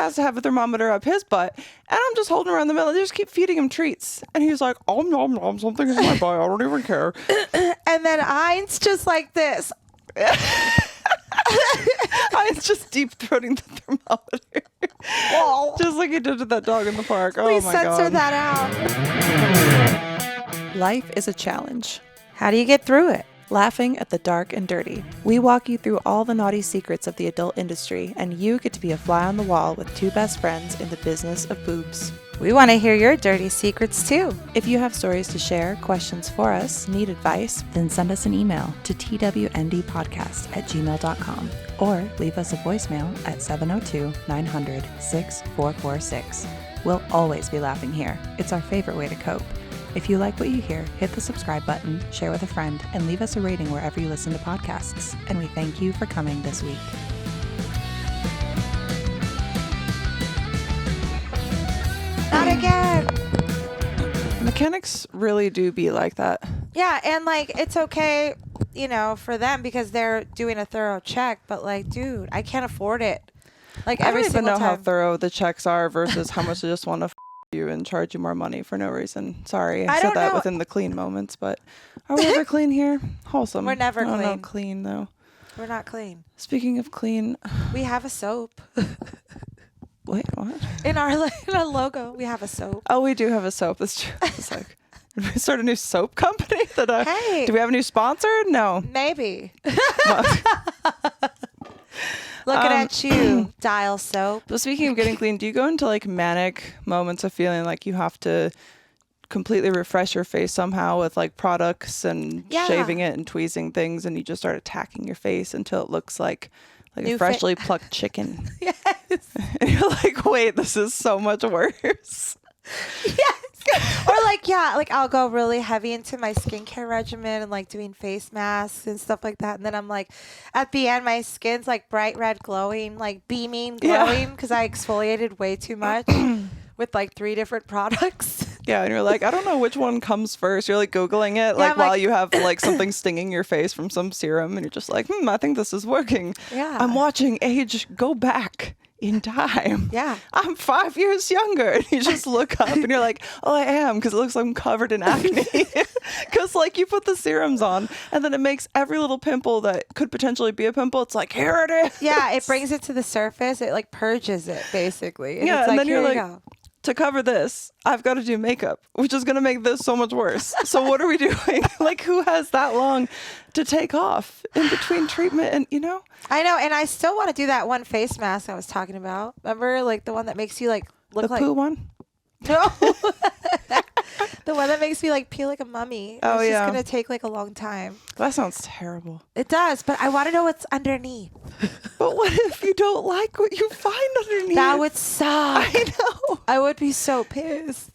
has to have a thermometer up his butt, and I'm just holding around the middle. They just keep feeding him treats, and he's like, "Oh nom nom, something in my butt. I don't even care." And then Ein's just like this. Ein's just deep throating the thermometer, just like he did to that dog in the park. Please oh my censor god! that out. Life is a challenge. How do you get through it? Laughing at the dark and dirty. We walk you through all the naughty secrets of the adult industry, and you get to be a fly on the wall with two best friends in the business of boobs. We want to hear your dirty secrets too. If you have stories to share, questions for us, need advice, then send us an email to twndpodcast@gmail.com or leave us a voicemail at 702-900-6446. We'll always be laughing here. It's our favorite way to cope. If you like what you hear, hit the subscribe button, share with a friend, and leave us a rating wherever you listen to podcasts. And we thank you for coming this week. Not again. Mechanics really do be like that. Yeah, and like it's okay, for them because they're doing a thorough check. But like, dude, I can't afford it. Like every single time. I don't even know how thorough the checks are versus how much they just want to you and charge you more money for no reason. Sorry, I said that within the clean moments, but are we ever clean here? Wholesome. We're never clean. No, clean though. We're not clean. Speaking of clean, we have a soap. Wait, what? In our logo, we have a soap. Oh, we do have a soap. That's true. It's like, did we start a new soap company? Hey. Do we have a new sponsor? No. Maybe. Looking at you, Dial Soap. But speaking of getting clean, do you go into like manic moments of feeling like you have to completely refresh your face somehow with like products and shaving it and tweezing things, and you just start attacking your face until it looks like a freshly plucked chicken? Yes. And you're like, wait, this is so much worse. Yes. Or like I'll go really heavy into my skincare regimen and like doing face masks and stuff like that. And then I'm like, at the end, my skin's like bright red glowing, like beaming, glowing because I exfoliated way too much with like 3 different products. Yeah, and you're like, I don't know which one comes first. You're like Googling it while you have like something stinging your face from some serum, and you're just like, I think this is working. Yeah. I'm watching age go back in time. Yeah. I'm 5 years younger. And you just look up and you're like, oh, I am, because it looks like I'm covered in acne. Because like you put the serums on and then it makes every little pimple that could potentially be a pimple, it's like, here it is. Yeah, it brings it to the surface. It like purges it basically. And yeah, it's and like, then you're here like, you go. To cover this, I've got to do makeup, which is going to make this so much worse. So what are we doing? Like, who has that long to take off in between treatment? And, I know. And I still want to do that one face mask I was talking about. Remember, like the one that makes you like look the poo one? No. The one that makes me like peel like a mummy. Oh, it's just going to take like a long time. That sounds terrible. It does. But I want to know what's underneath. But what if you don't like what you find underneath? That would suck. I know. I would be so pissed.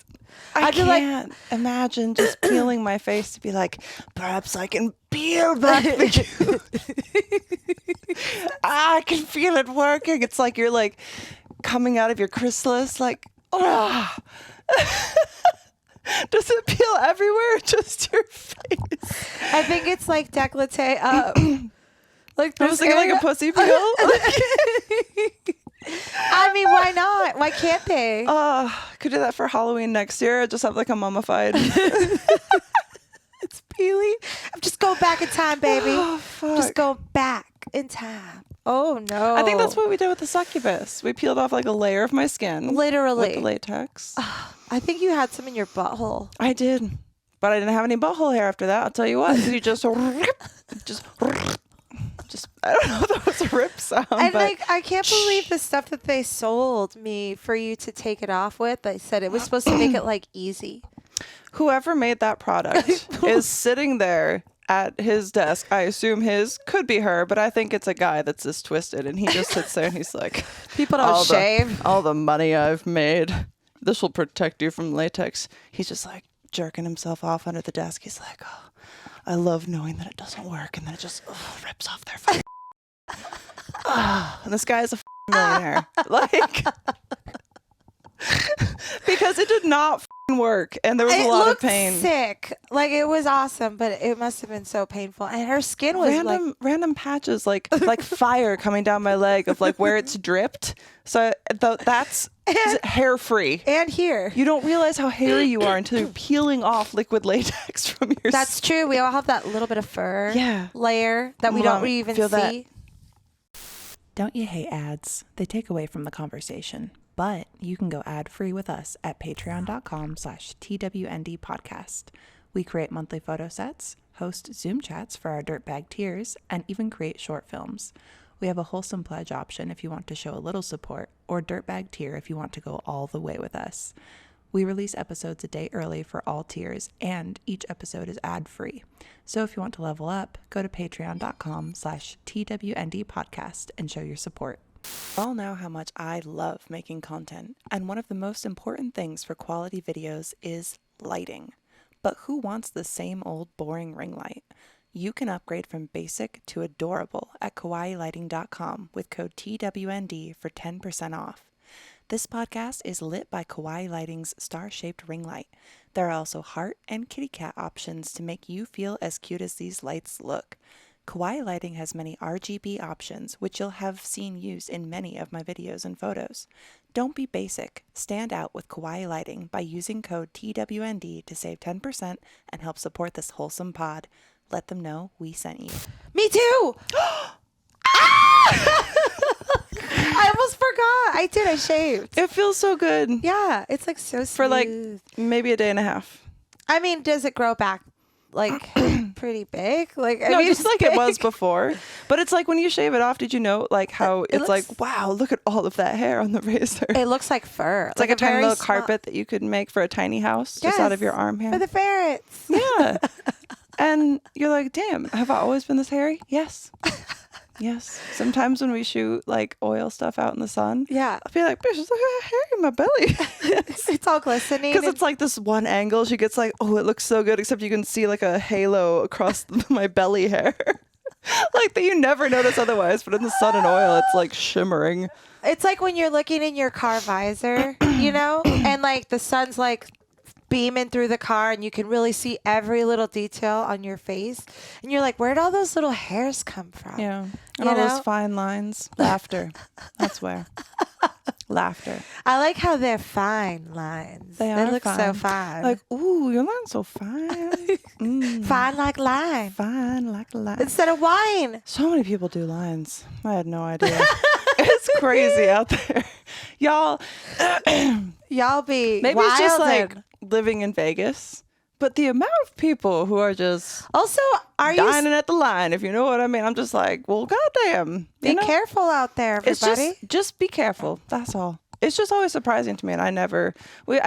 I can't imagine just peeling my face to be like, perhaps I can peel back the tooth. I can feel it working. It's like you're like coming out of your chrysalis, like, oh. Does it peel everywhere? Just your face? I think it's like décolleté up. Like I was thinking like a pussy peel. I mean, why not? Why can't they? Could do that for Halloween next year. Just have like a mummified. It's peeling. Just go back in time, baby. Oh, fuck. Just go back in time. Oh no. I think that's what we did with the succubus. We peeled off like a layer of my skin. Literally. With the latex. I think you had some in your butthole. I did. But I didn't have any butthole hair after that. I'll tell you what. You just I don't know if that was a rip sound. And but like, I can't believe the stuff that they sold me for you to take it off with. They said it was supposed to make it like easy. Whoever made that product is sitting there at his desk. I assume his could be her, but I think it's a guy that's this twisted, and he just sits there and he's like, people don't shave. All the money I've made. This will protect you from latex. He's just like jerking himself off under the desk. He's like, oh, I love knowing that it doesn't work, and then it just rips off their face. And this guy is a millionaire. Like, because it did not work, and there was a lot of pain. Sick. Like, it was awesome, but it must have been so painful. And her skin was random patches, like fire coming down my leg of like where it's dripped. So that's hair free. And here, you don't realize how hairy you are until you're peeling off liquid latex from your. That's true. We all have that little bit of fur layer that we don't even see. That. Don't you hate ads? They take away from the conversation. But you can go ad-free with us at patreon.com/TWND podcast. We create monthly photo sets, host Zoom chats for our dirtbag tiers, and even create short films. We have a wholesome pledge option if you want to show a little support, or dirtbag tier if you want to go all the way with us. We release episodes a day early for all tiers, and each episode is ad-free. So if you want to level up, go to patreon.com/TWND podcast and show your support. You all know how much I love making content, and one of the most important things for quality videos is lighting. But who wants the same old boring ring light? You can upgrade from basic to adorable at kawaiilighting.com with code TWND for 10% off. This podcast is lit by Kawaii Lighting's star-shaped ring light. There are also heart and kitty cat options to make you feel as cute as these lights look. Kawaii Lighting has many RGB options, which you'll have seen used in many of my videos and photos. Don't be basic. Stand out with Kawaii Lighting by using code TWND to save 10% and help support this wholesome pod. Let them know we sent you. Me too! I almost forgot. I did. I shaved. It feels so good. Yeah, it's like so smooth. For like maybe a day and a half. I mean, does it grow back like pretty big? Like, no, just like it was before. But it's like when you shave it off, did you know like how it's like, wow, look at all of that hair on the razor. It looks like fur. It's like a tiny little carpet that you could make for a tiny house just out of your arm hair. For the ferrets. Yeah. And you're like, damn, have I always been this hairy? Yes. Yes. Sometimes when we shoot like oil stuff out in the sun, I'll be like, bitch, there's like a hair in my belly. It's all glistening. Because it's like this one angle. She gets like, oh, it looks so good, except you can see like a halo across my belly hair. Like that you never notice otherwise, but in the sun and oil, it's like shimmering. It's like when you're looking in your car visor, you know, and like the sun's like beaming through the car and you can really see every little detail on your face. And you're like, where'd all those little hairs come from? Yeah. And all those fine lines. Laughter. That's where. Laughter. I like how they're fine lines. They look fine. So fine. Like, ooh, your line's so fine. Fine like lime. Fine like lime. Instead of wine. So many people do lines. I had no idea. It's crazy out there. Y'all be maybe wild. It's just like living in Vegas, but the amount of people who are just also dining at the line, if you know what I mean. I'm just like, well, goddamn. Be careful out there, everybody. It's just be careful. That's all. It's just always surprising to me, and I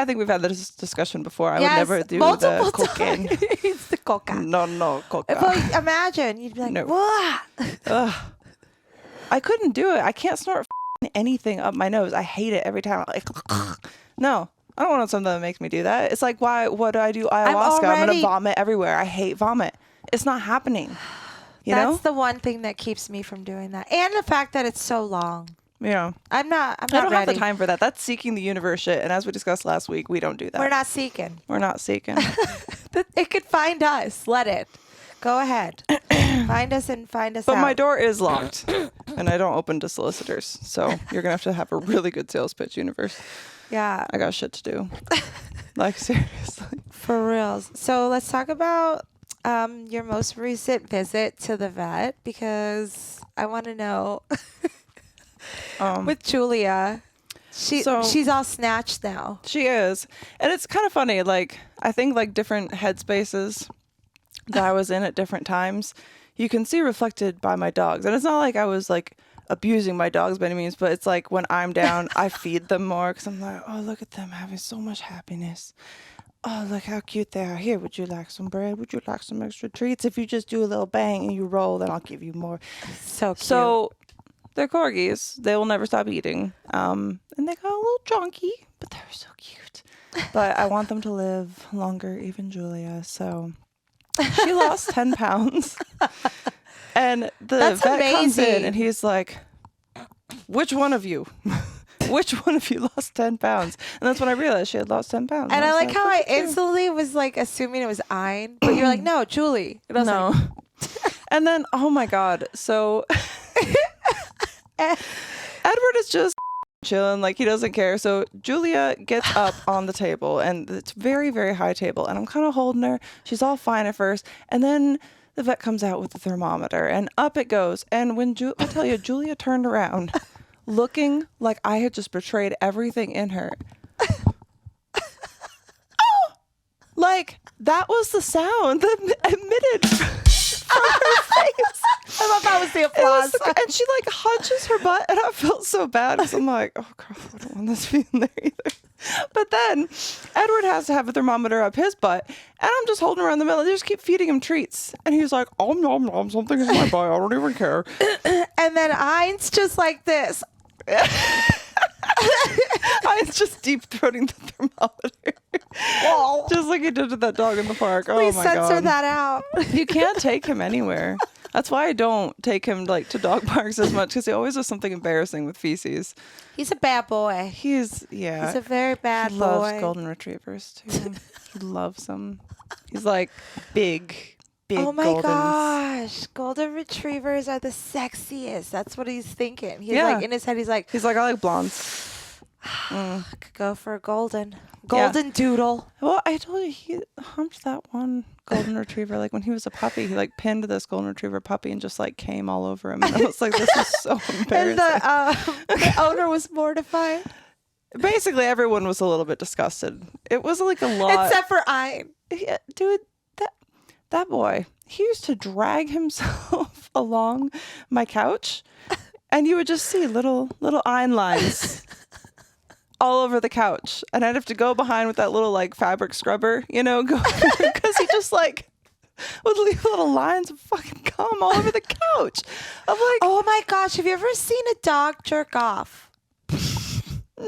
think we've had this discussion before. I would never do the cocaine. It's the coca. No, coca. Well, imagine you'd be like, no. What? I couldn't do it. I can't snort anything up my nose. I hate it every time. Like, no. I don't want something that makes me do that. It's like, why? What do I do? Ayahuasca. I'm going to vomit everywhere. I hate vomit. It's not happening. That's the one thing that keeps me from doing that. And the fact that it's so long. Yeah. I don't have the time for that. That's seeking the universe shit. And as we discussed last week, we don't do that. We're not seeking. It could find us. Let it. Go ahead. Find us out. But my door is locked. And I don't open to solicitors. So you're going to have a really good sales pitch, universe. Yeah. I got shit to do. Like, seriously. For real. So let's talk about your most recent visit to the vet, because I want to know with Julia. She's all snatched now. She is. And it's kind of funny. Like, I think like different headspaces that I was in at different times, you can see reflected by my dogs. And it's not like I was like abusing my dogs by any means, but it's like when I'm down, I feed them more because I'm like, oh, look at them having so much happiness. Oh, look how cute they are. Here, would you like some bread? Would you like some extra treats? If you just do a little bang and you roll, then I'll give you more. So cute. So they're corgis. They will never stop eating. And they got a little chunky, but they're so cute. But I want them to live longer, even Julia. So she lost 10 pounds. And the vet comes in and he's like, which one of you? which one of you lost 10 pounds? And that's when I realized she had lost 10 pounds. And I like how I "Look at you." instantly was like assuming it was Ein, but you're like, no, Julie. And I was No. like, And then, oh my God. So Edward is just chilling, like he doesn't care. So Julia gets up on the table, and it's very, very high table. And I'm kind of holding her. She's all fine at first. And then the vet comes out with the thermometer, and up it goes. And when I tell you, Julia turned around looking like I had just betrayed everything in her. Like, that was the sound that emitted from her face. I thought that was the applause. And she like hunches her butt, and I felt so bad because I'm like, oh crap, I don't want this to be in there either. But then Edward has to have a thermometer up his butt, and I'm just holding around the middle. They just keep feeding him treats, and he's like, oh nom nom, something in my butt, I don't even care. And then Ein's just like this. It's just deep throating the thermometer. Whoa. Just like he did to that dog in the park. Please oh my censor God. that out. You can't take him anywhere. That's why I don't take him like to dog parks as much, because he always does something embarrassing with feces. He's a bad boy. He's a very bad he boy. loves golden retrievers too. He loves them. He's like big Oh my goldens. gosh. Golden retrievers are the sexiest. That's what he's thinking. He's Yeah. like in his head, he's like, I like blondes. I could go for a golden doodle. Well, I told you he humped that one golden retriever. Like when he was a puppy, he like pinned this golden retriever puppy and just like came all over him. And I was like, this is so embarrassing. And the owner was mortified. Basically, everyone was a little bit disgusted. It was like a lot. Except for Ein. Yeah, dude, that boy, he used to drag himself along my couch, and you would just see little Ein lines all over the couch, and I'd have to go behind with that little like fabric scrubber, because he just like would leave little lines of fucking cum all over the couch. I'm like, Oh my gosh, have you ever seen a dog jerk off? no.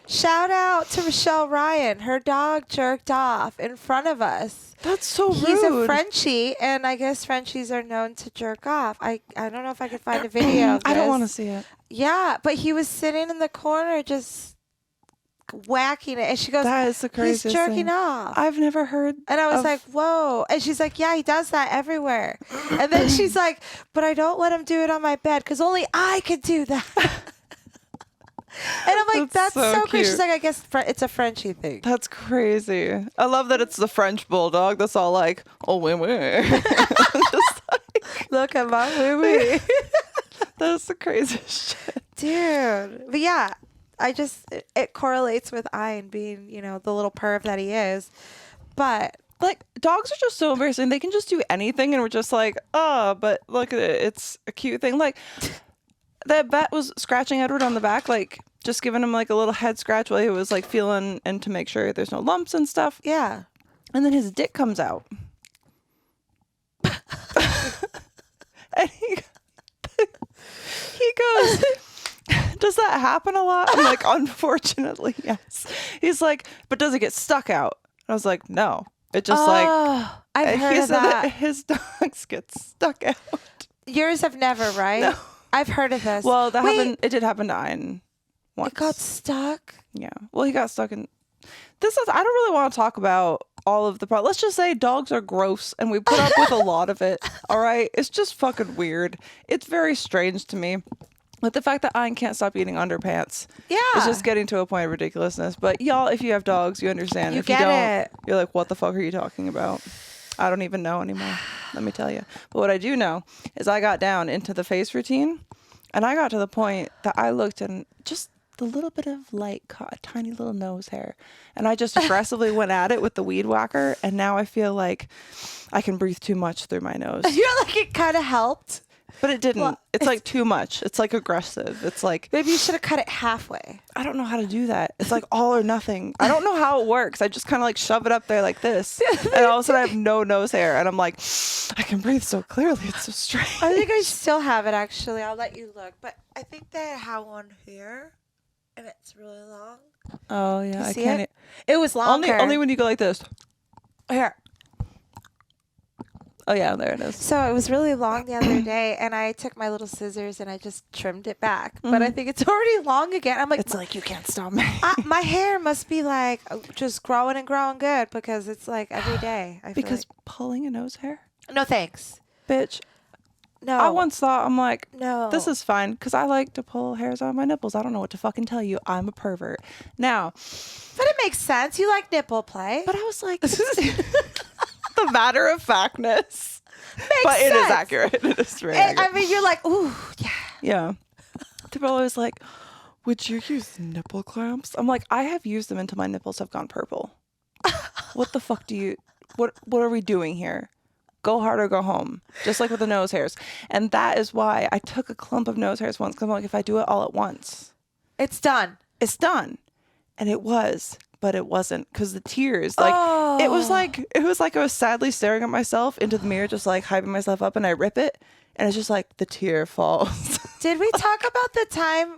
Shout out to Michelle Ryan. Her dog jerked off in front of us. That's so rude. He's a Frenchie, and I guess Frenchies are known to jerk off. I don't know if I could find a video of this. I don't want to see it. Yeah, but he was sitting in the corner just whacking it. And she goes, That is the craziest he's jerking thing. off. I've never heard. And I was of- like, whoa. And she's like, yeah, he does that everywhere. And then she's like, but I don't let him do it on my bed because only I could do that. And I'm like, that's so cute. crazy. She's like, I guess it's a Frenchie thing. That's crazy. I love that it's the French bulldog that's all like, oh, wee wee. Just like, Look at my wee. that's the craziest shit. Dude. But yeah, it correlates with Ein being, the little perv that he is. But Like, dogs are just so embarrassing. They can just do anything, and we're just like, oh, but look at it. It's a cute thing. Like, that vet was scratching Edward on the back, like, just giving him, like, a little head scratch while he was, like, feeling and to make sure there's no lumps and stuff. yeah. And then his dick comes out. And he goes, does that happen a lot? I'm like, unfortunately, yes. He's like, but does it get stuck out? And I was like, no. It just I've heard he of said that. his dogs get stuck out. Yours have never, right? No. I've heard of this. Well, that Wait, happened. It did happen to Ein once. it got stuck? Yeah. Well, he got stuck in. I don't really want to talk about all of the problems. Let's just say dogs are gross, and we put up with a lot of it. All right. It's just fucking weird. It's very strange to me. But the fact that Ein can't stop eating underpants. Yeah. It's just getting to a point of ridiculousness. But y'all, if you have dogs, you understand. You If you get don't, it. you're like, what the fuck are you talking about? I don't even know anymore. Let me tell you. But what I do know is I got down into the face routine, and I got to the point that I looked and just the little bit of like a tiny little nose hair, and I just aggressively went at it with the weed whacker, and now I feel like I can breathe too much through my nose. You're like, it kind of helped. But it didn't. Well, it's like too much. It's like aggressive. It's like, Maybe you should have cut it halfway. I don't know how to do that. It's like all or nothing. I don't know how it works. I just kind of like shove it up there like this. And all of a sudden I have no nose hair. And I'm like, I can breathe so clearly. It's so strange. I think I still have it, actually. I'll let you look. But I think that I have one here, and it's really long. Oh, yeah. You I see can't. it? It was longer. Only when you go like this. Here. Oh, yeah, there it is. So it was really long the other day, and I took my little scissors and I just trimmed it back. But I think it's already long again. I'm like, it's like, you can't stop me. my hair must be like just growing and growing good because it's like every day. I feel Because like. pulling a nose hair? No thanks. Bitch. No. I once thought, I'm like, No. this is fine because I like to pull hairs out of my nipples. I don't know what to fucking tell you. I'm a pervert. Now. But it makes sense. You like nipple play. But I was like, this is the matter of factness. Makes But sense. it is accurate. It is very accurate. I mean, you're like, ooh, yeah. Yeah. People are always like, would you use nipple clamps? I'm like, I have used them until my nipples have gone purple. What the fuck what are we doing here? Go hard or go home. Just like with the nose hairs. And that is why I took a clump of nose hairs once. Because I'm like, if I do it all at once, It's done. it's done. And it was, but it wasn't. Because the tears, like, it was like I was sadly staring at myself into the mirror, just like hyping myself up, and I rip it. And it's just like the tear falls. Did we talk about the time?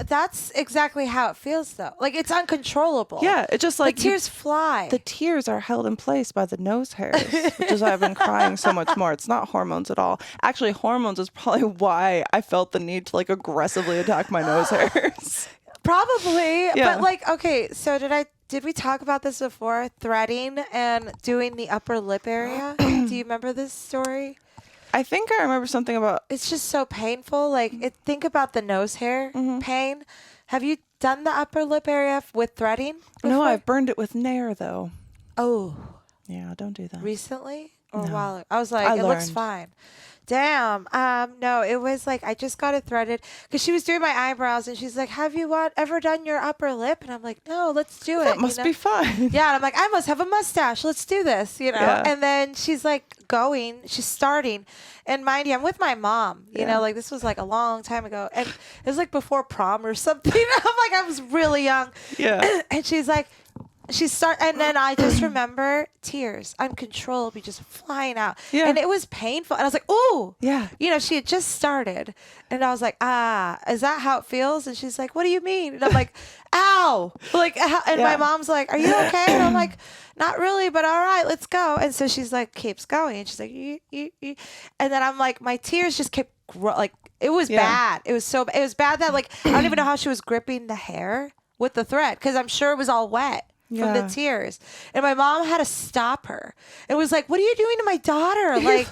That's exactly how it feels, though. Like, it's uncontrollable. Yeah, it's just like the tears fly. The tears are held in place by the nose hairs, which is why I've been crying so much more. It's not hormones at all. Actually, hormones is probably why I felt the need to like aggressively attack my nose hairs. Probably. Yeah. But like, okay, so did we talk about this before? Threading and doing the upper lip area? Do you remember this story? I think I remember something about. It's just so painful. Like, think about the nose hair pain. Have you done the upper lip area with threading before? No, I've burned it with Nair though. Oh. Yeah, don't do that. Recently? Or No. while I was like, I it looks learned. fine. Damn. No, it was like I just got it threaded because she was doing my eyebrows and she's like, "Have you ever done your upper lip?" And I'm like, "No, let's do it." That must be fun. Yeah, and I'm like, "I must have a mustache. Let's do this," Yeah. And then she's like she's starting, and mind you, I'm with my mom. You know, like this was like a long time ago, and it was like before prom or something. I'm like, I was really young. Yeah. And she's like. And then I just remember tears uncontrollably just flying out. Yeah. And it was painful. And I was like, ooh. Yeah. You know, she had just started. And I was like, is that how it feels? And she's like, what do you mean? And I'm like, ow. Like, and my mom's like, are you okay? And I'm like, not really, but all right, let's go. And so she's like, keeps going. And she's like, and then I'm like, my tears just kept like, it was bad. It was bad that like, I don't even know how she was gripping the hair with the thread because I'm sure it was all wet. From the tears. And my mom had to stop her. It was like, what are you doing to my daughter? Like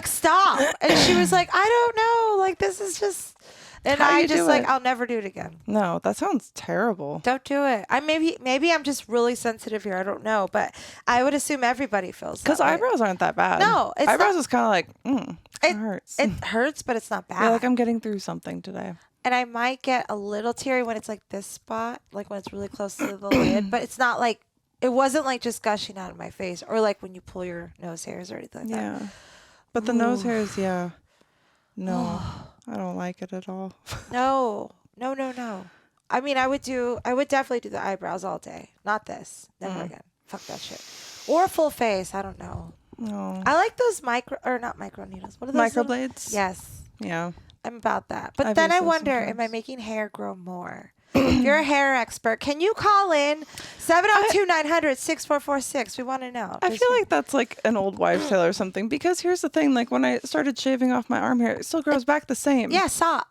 stop. And she was like, I don't know. Like, this is just, and I just like, I'll never do it again. No, that sounds terrible. Don't do it. Maybe I'm just really sensitive here. I don't know. But I would assume everybody feels that Because way. eyebrows aren't that bad. No, it's eyebrows not. is kind of like, it hurts. It hurts, but it's not bad. Yeah, like I'm getting through something today. And I might get a little teary when it's like this spot, like when it's really close to the lid. But it's not like, it wasn't like just gushing out of my face or like when you pull your nose hairs or anything like that. Yeah. But the nose hairs, yeah. No, I don't like it at all. No. I mean, I would definitely do the eyebrows all day. Not this. Never again. Fuck that shit. Or full face. I don't know. No. I like those not micro needles. What are those? Microblades? Yes. Yeah. I'm about that. But I've then used I those wonder, am I making hair grow more? If you're a hair expert, can you call in 702-900-6446? We want to know. I feel like that's like an old wives' tale or something because here's the thing, like when I started shaving off my arm hair, it still grows back the same. Yeah, soft,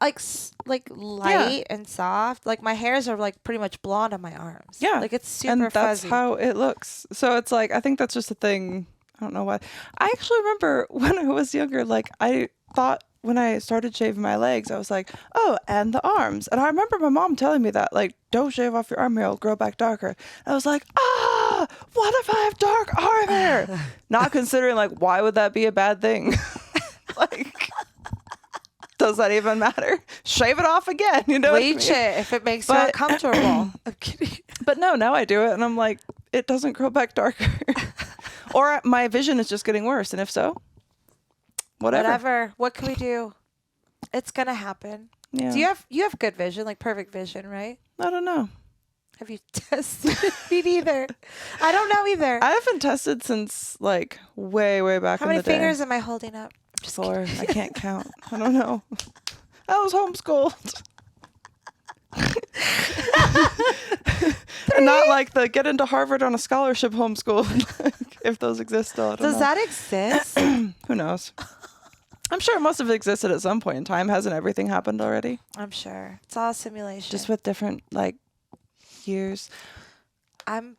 like light and soft. Like my hairs are like pretty much blonde on my arms. Yeah. Like it's super and that's fuzzy. how it looks. So it's like, I think that's just a thing. I don't know why. I actually remember when I was younger, like I thought when I started shaving my legs, I was like, oh, and the arms. And I remember my mom telling me that, like, don't shave off your arm hair, it'll grow back darker. And I was like, what if I have dark arm hair? Not considering, like, why would that be a bad thing? Like, does that even matter? Shave it off again, you know? Bleach it if it makes you uncomfortable. I'm kidding. But no, now I do it, and I'm like, it doesn't grow back darker. Or my vision is just getting worse, and if so, whatever. What can we do? It's gonna happen. Yeah. Do you have good vision, like perfect vision, right? I don't know. Have you tested? Me neither. I don't know either. I haven't tested since like way back How in many the day. fingers am I holding up? Just 4. I can't count. I don't know. I was homeschooled. And not like the get into Harvard on a scholarship homeschool. If those exist still, I don't know. Does that exist? Who knows? I'm sure it must have existed at some point in time. Hasn't everything happened already? I'm sure. It's all simulation. Just with different, like, years. I'm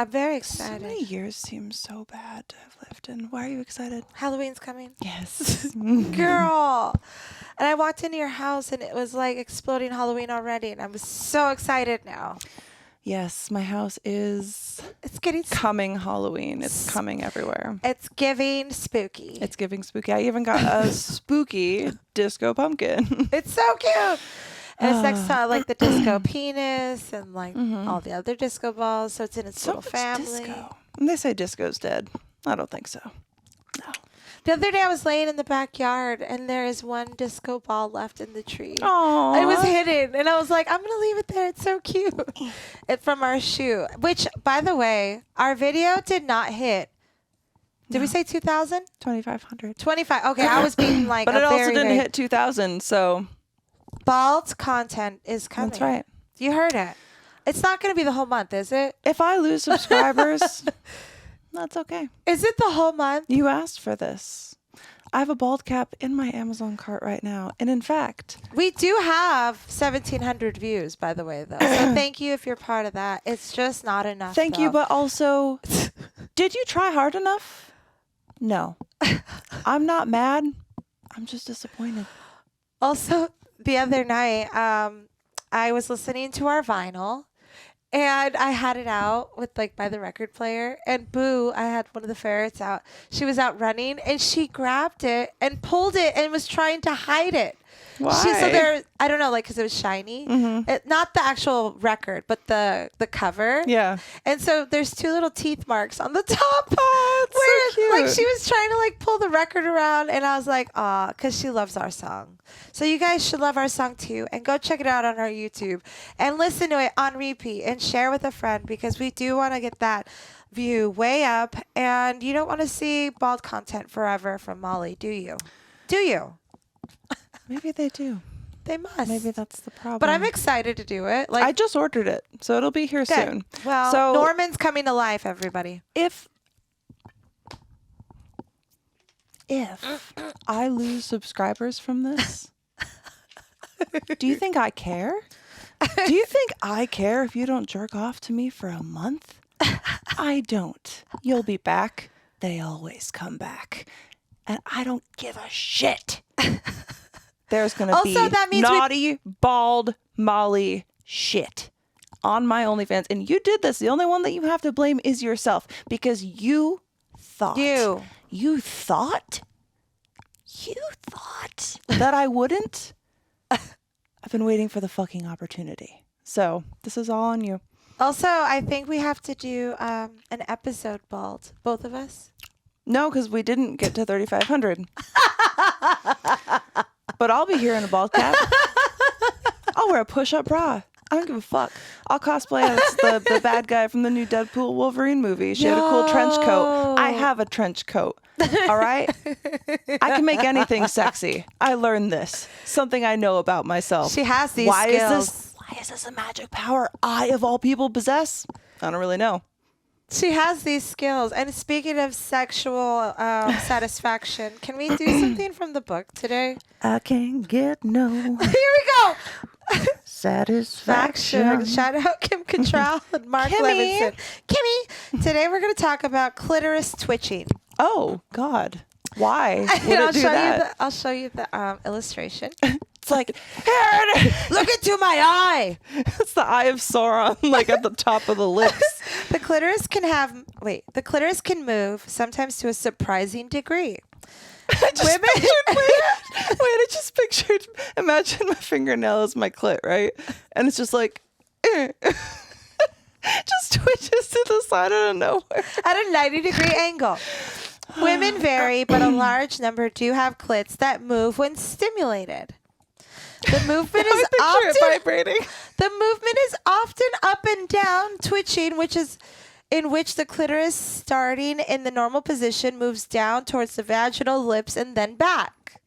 very excited. So many years seem so bad to have lived in. Why are you excited? Halloween's coming. Yes. Girl. And I walked into your house and it was like exploding Halloween already. And I was so excited now. Yes, my house is It's getting coming Halloween. It's coming everywhere. It's giving spooky. It's giving spooky. I even got a spooky disco pumpkin. It's so cute. And it's next to like the disco penis and like all the other disco balls. So it's in its little much family. disco. And they say disco's dead. I don't think so. No. The other day I was laying in the backyard and there is one disco ball left in the tree. Aww. It was hidden. And I was like, I'm going to leave it there. It's so cute. It's from our shoe. Which, by the way, our video did not hit. Did we say 2,000? 2,500. 25. Okay, I was being like But a it also very, didn't very- hit 2,000, so Bald content is coming. that's right. You heard it. It's not going to be the whole month, is it? If I lose subscribers, that's okay. Is it the whole month? You asked for this. I have a bald cap in my Amazon cart right now. And in fact, We do have 1,700 views, by the way, though. So thank you if you're part of that. It's just not enough. thank you, though. but also, did you try hard enough? No. I'm not mad. I'm just disappointed. Also, the other night, I was listening to our vinyl. And I had it out with like by the record player, and Boo, I had one of the ferrets out. She was out running, and she grabbed it and pulled it and was trying to hide it. Why? So there, I don't know, like because it was shiny. Not the actual record, but the cover. Yeah. And so there's two little teeth marks on the top. Oh, it's so cute. Like she was trying to like pull the record around, and I was like, aw, because she loves our song. So you guys should love our song too, and go check it out on our YouTube and listen to it on repeat and share with a friend, because we do want to get that view way up, and you don't want to see bald content forever from Molly, do you? Do you? Maybe they do. They must. Maybe that's the problem. But I'm excited to do it. Like I just ordered it, so it'll be here good. soon. Well, So- Norman's coming to life, everybody. If I lose subscribers from this, do you think I care? Do you think I care if you don't jerk off to me for a month? I don't. You'll be back. They always come back. And I don't give a shit. There's going to Also, be that means naughty, bald Molly shit on my OnlyFans. And you did this. The only one that you have to blame is yourself, because you thought. You thought that I wouldn't? I've been waiting for the fucking opportunity. So this is all on you. Also, I think we have to do an episode bald, both of us. No, because we didn't get to 3,500. But I'll be here in a bald cap. I'll wear a push-up bra. I don't give a fuck. I'll cosplay as the bad guy from the new Deadpool Wolverine movie. She had a cool trench coat. I have a trench coat. All right? I can make anything sexy. I learned this. Something I know about myself. She has these skills. Why is this a magic power I, of all people, possess? I don't really know. She has these skills. And speaking of sexual satisfaction, can we do something from the book today? I can't get no Here we go. satisfaction. Shout out Kim Cattrall and Mark Kimmy. Levinson. Kimmy, today we're going to talk about clitoris twitching. Oh, God. Why would And it do that? I'll show you the illustration. It's like, here, Look into my eye. it's the eye of Sauron, like at the top of the lips. The clitoris can move, sometimes to a surprising degree. I just pictured, imagine my fingernail is my clit, right? And it's just like, just twitches to the side out of nowhere. At a 90-degree angle. Women vary, but a large number do have clits that move when stimulated. The movement is vibrating. The movement is often up and down twitching, in which the clitoris, starting in the normal position, moves down towards the vaginal lips and then back.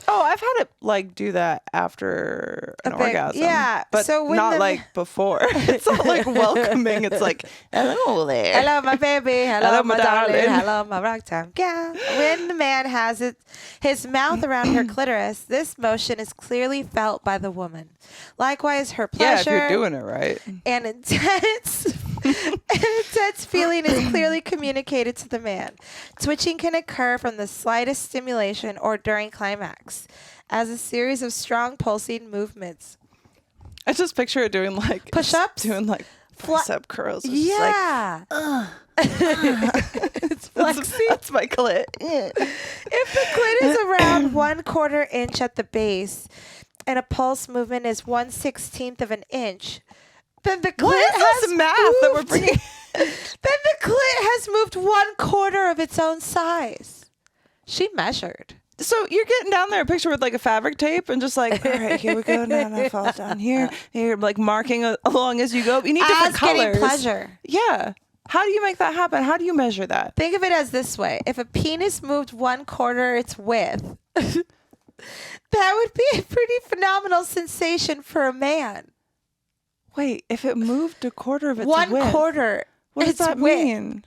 Oh, I've had it like do that after an orgasm. Yeah. But so when not like before. It's not like welcoming. It's like, hello there. Hello, my baby. Hello, my darling. darling. Hello, my ragtime gal. When the man has his mouth around her clitoris, this motion is clearly felt by the woman. Likewise, her pleasure Yeah, if you're doing it right. and intense feeling is clearly communicated to the man. Twitching can occur from the slightest stimulation or during climax as a series of strong pulsing movements. I just picture it doing like Push-ups? doing like bicep curls. It's Yeah. It's flexing. That's my clit. If the clit is around 1/4 inch at the base and a pulse movement is 1/16 of an inch, then the clit What is has this math that we're moved. bringing? Then the clit has moved 1/4 of its own size. She measured. So you're getting down there a picture with like a fabric tape and just like, all right, here we go. Now falls down here. You're like marking along as you go. You need different As getting colors. pleasure. Yeah. How do you make that happen? How do you measure that? Think of it as this way. If a penis moved 1/4 its width, that would be a pretty phenomenal sensation for a man. Wait, if it moved a quarter of its width, 1/4. what does its that width. mean?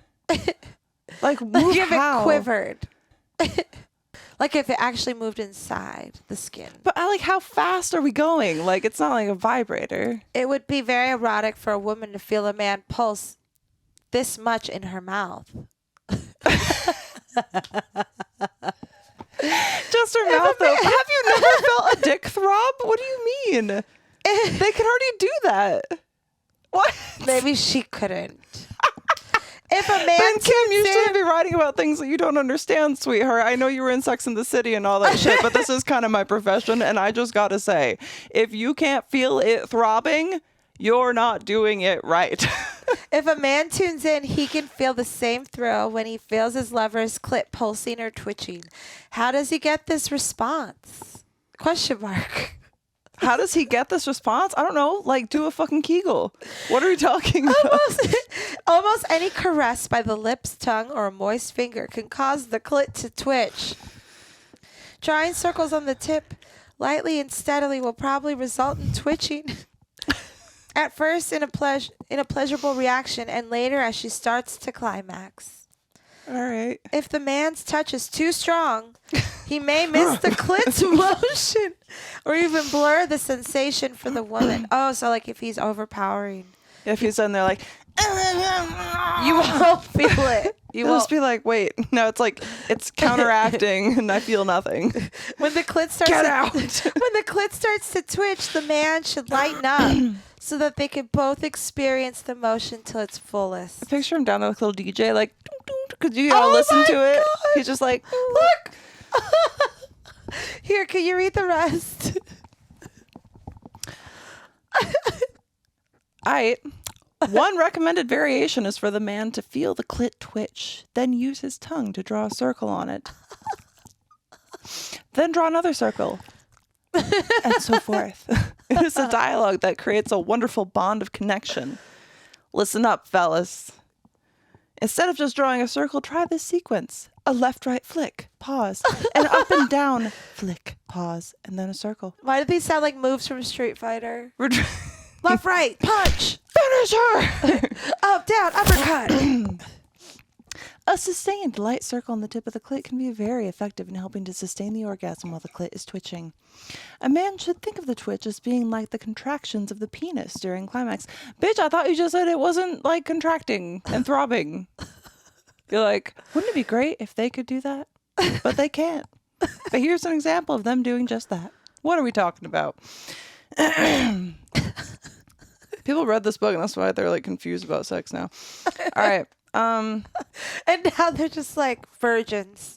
Like move Like if how? it quivered. Like if it actually moved inside the skin. But like, how fast are we going? Like, it's not like a vibrator. It would be very erotic for a woman to feel a man pulse this much in her mouth. Just her mouth. Though. Have you never felt a dick throb? What do you mean? They can already do that. What? Maybe she couldn't. If a man Ben Kim, you tunes shouldn't in, be writing about things that you don't understand, sweetheart. I know you were in Sex and the City and all that shit, but this is kind of my profession, and I just gotta say, if you can't feel it throbbing, you're not doing it right. if a man tunes in, he can feel the same thrill when he feels his lover's clit pulsing or twitching. How does he get this response? Question mark. How does he get this response? I don't know. Like, do a fucking Kegel. What are we talking about? Almost any caress by the lips, tongue, or a moist finger can cause the clit to twitch. Drawing circles on the tip lightly and steadily will probably result in twitching. At first in a pleasurable reaction and later as she starts to climax. All right. If the man's touch is too strong, he may miss the clit's motion or even blur the sensation for the woman. Oh, so like if he's overpowering. If he's in there like, You won't feel it. You you'll just won't. be like, wait, no, it's like, it's counteracting and I feel nothing. When the clit starts Get to, out. When the clit starts to twitch, the man should lighten up so that they can both experience the motion to its fullest. I picture him down there like a little DJ, like, because you gotta listen to it. God. He's just like, Look. Here, can you read the rest? Alright. One recommended variation is for the man to feel the clit twitch, then use his tongue to draw a circle on it. Then draw another circle. And so forth. It is a dialogue that creates a wonderful bond of connection. Listen up, fellas. Instead of just drawing a circle, try this sequence. A left-right flick, pause, an up and down flick, pause, and then a circle. Why do these sound like moves from Street Fighter? We're Left, right, punch. Finish her! Up, down, uppercut. A sustained light circle on the tip of the clit can be very effective in helping to sustain the orgasm while the clit is twitching. A man should think of the twitch as being like the contractions of the penis during climax. Bitch, I thought you just said it wasn't like contracting and throbbing. You're like, wouldn't it be great if they could do that? But they can't. But here's an example of them doing just that. What are we talking about? People read this book and that's why they're like confused about sex now. All right. And now they're just like virgins.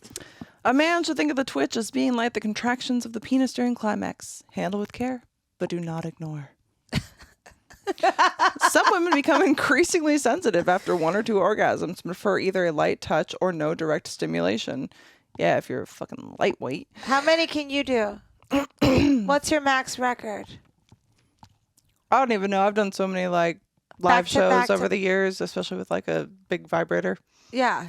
A man should think of the twitch as being like the contractions of the penis during climax. Handle with care, but do not ignore. Some women become increasingly sensitive after 1 or 2 orgasms and prefer either a light touch or no direct stimulation. Yeah, if you're a fucking lightweight. How many can you do? What's your max record? I don't even know. I've done so many like live shows over to- the years, especially with like a big vibrator. Yeah.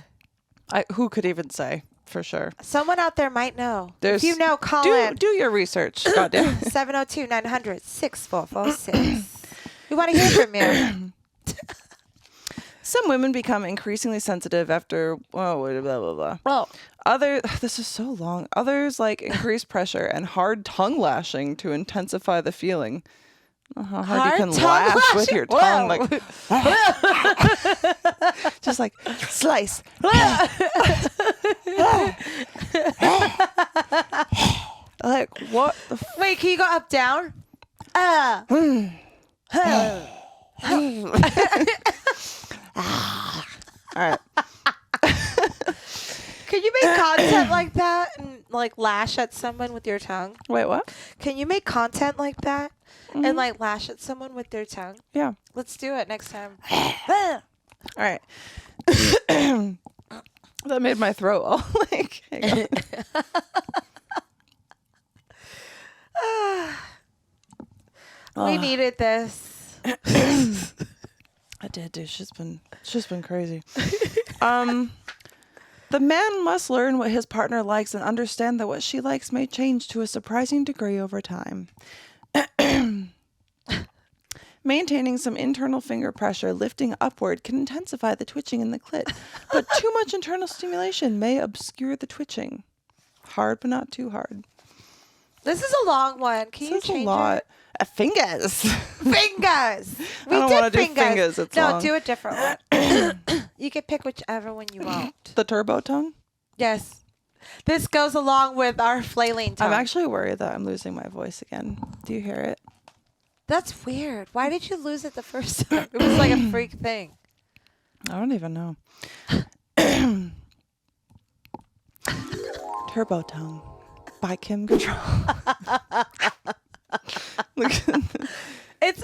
Who could even say? for sure. Someone out there might know. There's, if you know, call in. Do your research. Goddamn. 702-900-6446. We want to hear from you. Some women become increasingly sensitive after blah blah blah. Well, This is so long. Others like increased pressure and hard tongue lashing to intensify the feeling. How hard you can lash with your tongue, like just like slice. Like what? Wait, can you go up down? All right. Can you make content like that and like lash at someone with your tongue? Wait, what? Can you make content like that and like lash at someone with their tongue? Yeah. Let's do it next time. All right. That made my throat all like. Hang on. We needed this. I did, dude. She's been crazy. The man must learn what his partner likes and understand that what she likes may change to a surprising degree over time. Maintaining some internal finger pressure, lifting upward, can intensify the twitching in the clit, but too much internal stimulation may obscure the twitching. Hard, but not too hard. This is a long one. Can you This is a change lot. it? Fingers. Fingers. We I don't did want to do fingers. It's no, long. do a different one. You can pick whichever one you want. The turbo tongue? Yes. This goes along with our flailing tongue. I'm actually worried that I'm losing my voice again. Do you hear it? That's weird. Why did you lose it the first time? It was like a freak thing. I don't even know. Turbo Tongue by Kim Cattrall. Look. It's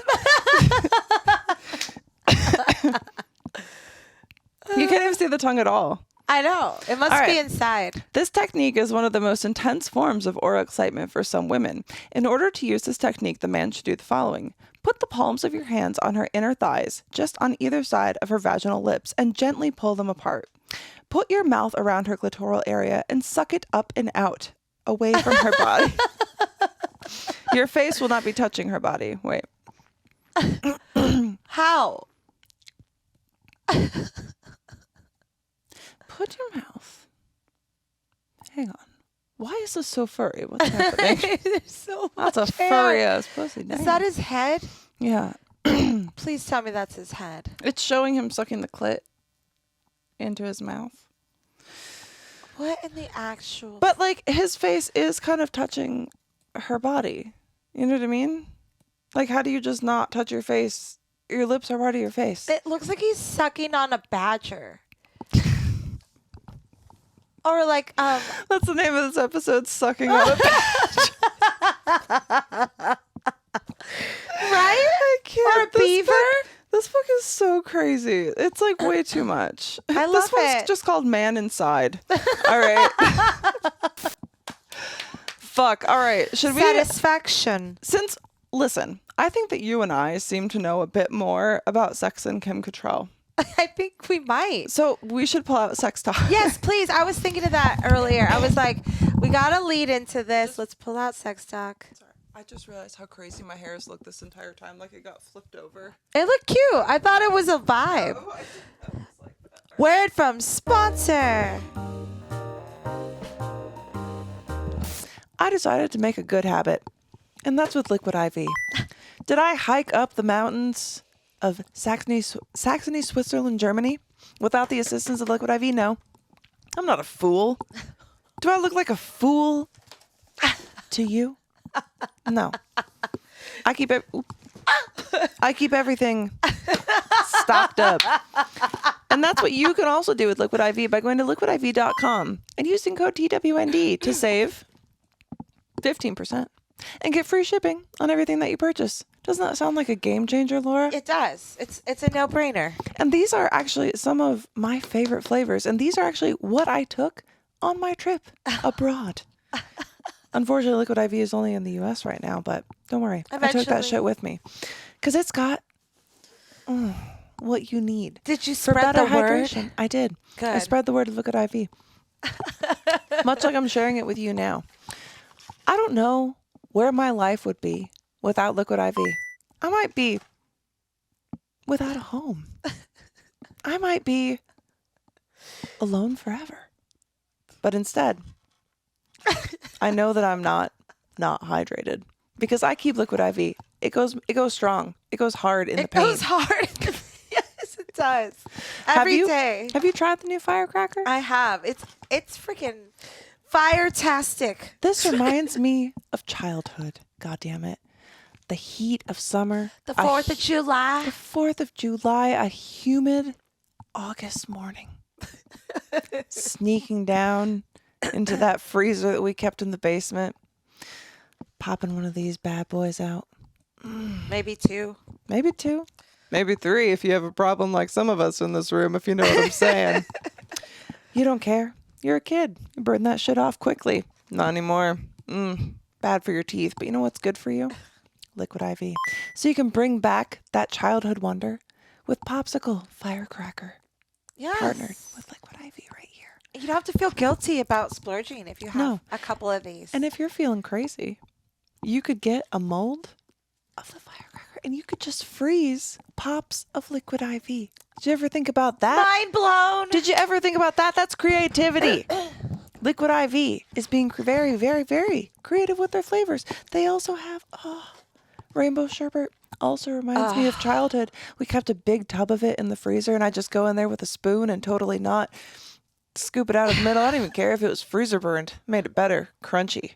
You can't even see the tongue at all. I know. It must All be right. inside. This technique is one of the most intense forms of oral excitement for some women. In order to use this technique, the man should do the following. Put the palms of your hands on her inner thighs, just on either side of her vaginal lips, and gently pull them apart. Put your mouth around her clitoral area and suck it up and out, away from her body. Your face will not be touching her body. Wait. How? Put your mouth. Hang on. Why is this so furry? What's happening? There's so much That's a hair. furry ass pussy. Is Dang. that his head? Yeah. Please tell me that's his head. It's showing him sucking the clit into his mouth. What in the actual... But like his face is kind of touching her body. You know what I mean? Like how do you just not touch your face? Your lips are part of your face. It looks like he's sucking on a badger. Or like, That's the name of this episode, Sucking on a Badger. right? I can't. Or a beaver? This book is so crazy. It's like way too much. I love This one's it. just called Man Inside. All right. Fuck. All right. Should we? Satisfaction. Listen, I think that you and I seem to know a bit more about sex than Kim Cattrall. I think we might. So we should pull out sex talk. Yes, please. I was thinking of that earlier. I was like, we got to lead into this. Let's pull out sex talk. Sorry. I just realized how crazy my hair has looked this entire time. Like it got flipped over. It looked cute. I thought it was a vibe. Oh, I didn't know it was like that. Word from sponsor. I decided to make a good habit, and that's with Liquid IV. Did I hike up the mountains of Saxony, Switzerland, Germany without the assistance of Liquid IV? No. I'm not a fool. Do I look like a fool to you? No. I keep everything stocked up. And that's what you can also do with Liquid IV by going to liquidiv.com and using code TWND to save 15% and get free shipping on everything that you purchase. Doesn't that sound like a game changer, Laura? It does. It's a no-brainer. And these are actually some of my favorite flavors. And these are actually what I took on my trip abroad. Unfortunately, Liquid IV is only in the U.S. right now, but don't worry. I took that Eventually. shit with me. Because it's got what you need. Did you For spread better the word? hydration. I did. Good. I spread the word of Liquid IV. Much like I'm sharing it with you now. I don't know where my life would be without Liquid IV. I might be without a home. I might be alone forever. But instead, I know that I'm not hydrated because I keep Liquid IV. It goes strong. It goes hard in the pain. It goes hard. Yes, it does. Every day. Have you tried the new firecracker? I have. It's freaking fire-tastic. This reminds me of childhood. God damn it. The heat of summer. The 4th of July. The 4th of July, a humid August morning. Sneaking down into that freezer that we kept in the basement. Popping one of these bad boys out. Maybe 2. Maybe 2. Maybe 3 if you have a problem like some of us in this room, if you know what I'm saying. You don't care. You're a kid. You burn that shit off quickly. Not anymore. Bad for your teeth. But you know what's good for you? Liquid IV. So you can bring back that childhood wonder with Popsicle Firecracker. Yes. Partnered with Liquid IV right here. You don't have to feel guilty about splurging if you have a couple of these. And if you're feeling crazy, you could get a mold of the firecracker and you could just freeze pops of Liquid IV. Did you ever think about that? Mind blown. Did you ever think about that? That's creativity. Liquid IV is being very, very, very creative with their flavors. They also have rainbow sherbet. Also reminds me of childhood. We kept a big tub of it in the freezer and I just go in there with a spoon and totally not scoop it out of the middle. I didn't even care if it was freezer burned. Made it better. Crunchy.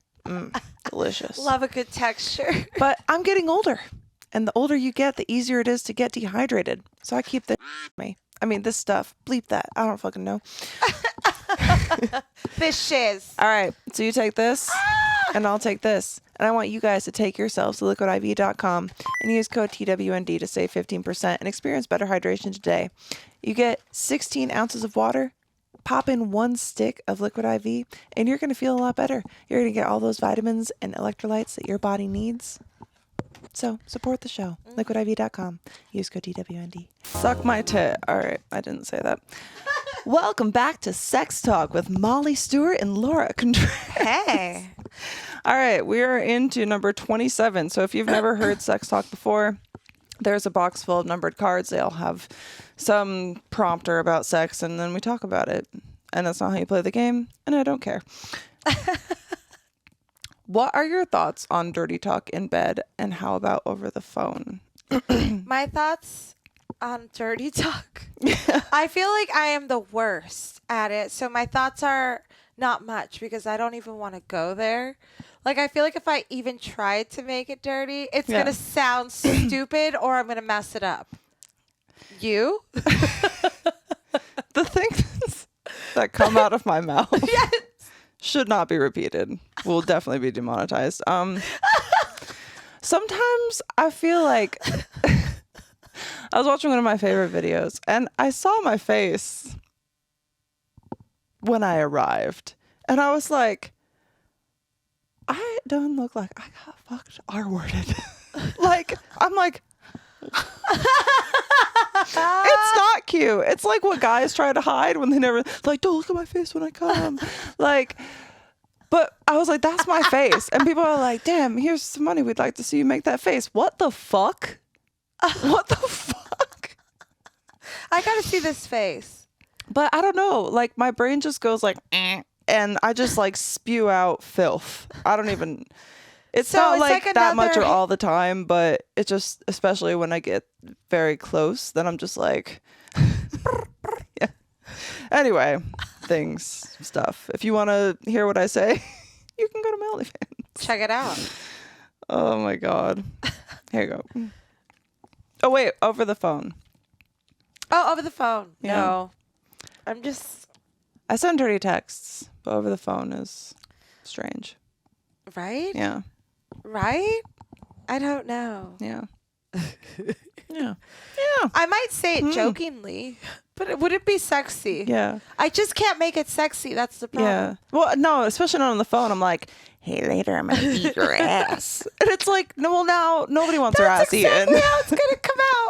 Delicious. Love a good texture. But I'm getting older. And the older you get, the easier it is to get dehydrated. So I keep this me. I mean, this stuff. Bleep that. I don't fucking know. This shiz. All right. So you take this and I'll take this. And I want you guys to take yourselves to liquidiv.com and use code TWND to save 15% and experience better hydration today. You get 16 ounces of water. Pop in 1 stick of Liquid IV and you're going to feel a lot better. You're going to get all those vitamins and electrolytes that your body needs. So support the show. Liquidiv.com. Use code TWND. Suck my tit. All right. I didn't say that. Welcome back to Sex Talk with Molly Stewart and Laura Contreras. Hey. All right. We are into number 27. So if you've never heard Sex Talk before, there's a box full of numbered cards. They all have some prompter about sex, and then we talk about it. And that's not how you play the game, and I don't care. What are your thoughts on dirty talk in bed, and how about over the phone? My thoughts on dirty talk. I feel like I am the worst at it. So my thoughts are not much because I don't even want to go there. Like, I feel like if I even tried to make it dirty, it's going to sound stupid or I'm going to mess it up. You? The things that come out of my mouth should not be repeated. Will definitely be demonetized. Sometimes I feel like I was watching one of my favorite videos and I saw my face when I arrived. And I was like, I don't look like I got fucked R-worded. Like, I'm like, it's not cute. It's like what guys try to hide when they never, like, don't look at my face when I come. Like, but I was like, that's my face. And people are like, damn, here's some money. We'd like to see you make that face. What the fuck? What the fuck? I gotta see this face. But I don't know. Like, my brain just goes like, and I just like spew out filth. I don't even, it's not like that much or all the time, but it just, especially when I get very close, then I'm just like, yeah. Anyway, stuff. If you want to hear what I say, you can go to my OnlyFans. Check it out. Oh my God. Here you go. Oh, wait, over the phone. Oh, over the phone. Yeah. No. I send dirty texts, but over the phone is strange. Right? Yeah. Right? I don't know. Yeah. Yeah. Yeah. I might say it jokingly, but would it be sexy? Yeah. I just can't make it sexy. That's the problem. Yeah. Well, no, especially not on the phone. I'm like, hey, later, I'm going to eat your ass. And it's like, no, well, now nobody wants their ass exactly eaten. How it's going to come out.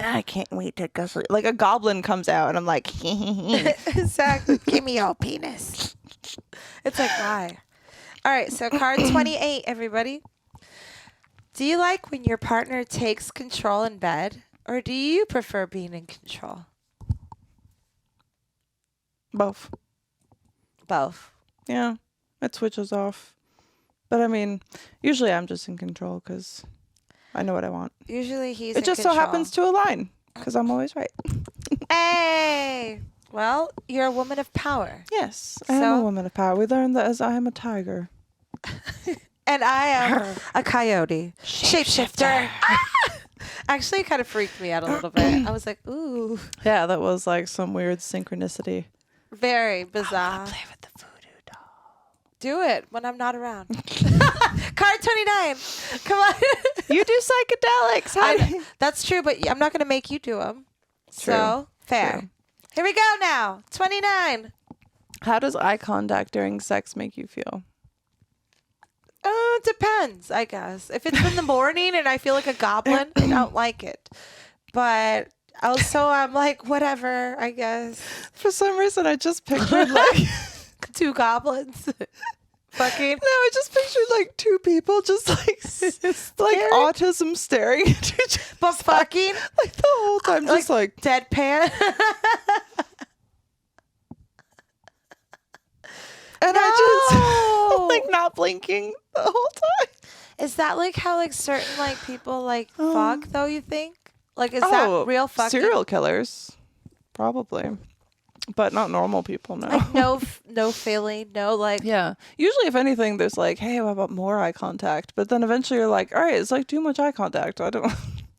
I can't wait to go sleep. Like a goblin comes out and I'm like, exactly. Give me your penis. It's like, why? All right, so card 28, everybody. Do you like when your partner takes control in bed, or do you prefer being in control? Both. Both. Yeah, it switches off. But I mean, usually I'm just in control because I know what I want. Usually he's It just so happens to align because I'm always right. Hey! Well, you're a woman of power. Yes, I am a woman of power. We learned that as I am a tiger. And I am a coyote. Shapeshifter. Actually, it kind of freaked me out a little bit. I was like, ooh. Yeah, that was like some weird synchronicity. Very bizarre. Play with the voodoo doll. Do it when I'm not around. Card 29. Come on. You do psychedelics. That's true, but I'm not going to make you do them. True. So, fair. True. Here we go now. 29. How does eye contact during sex make you feel? Depends, I guess. If it's in the morning and I feel like a goblin, I don't like it. But also, I'm like, whatever, I guess. For some reason, I just pictured like 2 goblins. Fucking. No, I just pictured like 2 people just like autism staring at each other. But fucking. Like the whole time, just like deadpan. And no! I just like not blinking the whole time. Is that like how like certain like people like fuck though, you think? Like is that real fucking? Serial killers, probably. But not normal people, no. Like no feeling, no like. Yeah. Usually if anything, there's like, hey, how about more eye contact? But then eventually you're like, all right, it's like too much eye contact. I don't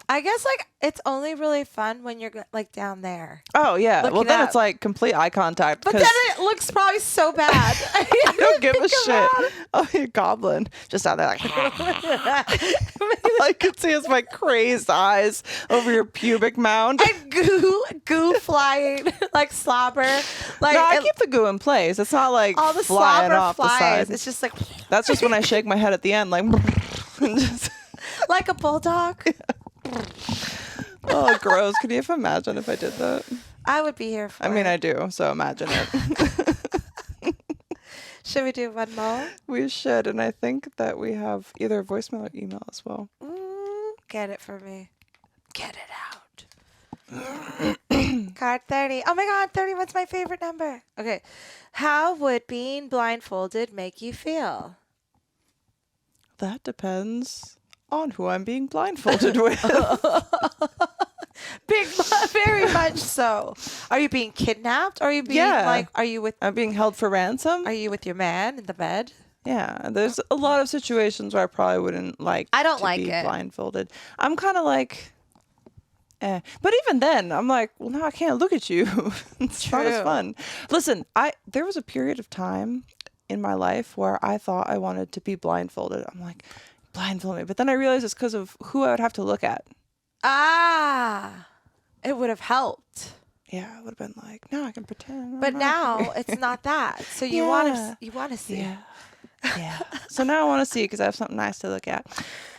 I guess like it's only really fun when you're like down there. Oh yeah. Well then it's like complete eye contact. But then it looks probably so bad. I don't give a shit. Oh, you goblin. Just out there like I could see it's my crazed eyes over your pubic mound. And goo flying like slobber. Like no, I keep the goo in place. It's not like all the flying slobber off flies. the side. It's just like that's just when I shake my head at the end, like like a bulldog. Oh, gross. Could you imagine if I did that? I would be here for it. I do, so imagine it. Should we do one more? We should, and I think that we have either a voicemail or email as well. Get it for me. Get it out. Card 30. Oh my God, 31's my favorite number. Okay. How would being blindfolded make you feel? That depends on who I'm being blindfolded with. Very much so. Are you being kidnapped? Are you being I'm being held for ransom? Are you with your man in the bed? Yeah, there's a lot of situations where I probably wouldn't like to be blindfolded. I'm kind of like, But even then, I'm like, well, now I can't look at you. It's not as fun. Listen, there was a period of time in my life where I thought I wanted to be blindfolded. I'm like, blindfold me. But then I realized it's because of who I would have to look at. It would have helped. Yeah, it would have been like, no, I can pretend. But now it's not that. So you want to see. Yeah. So now I want to see because I have something nice to look at.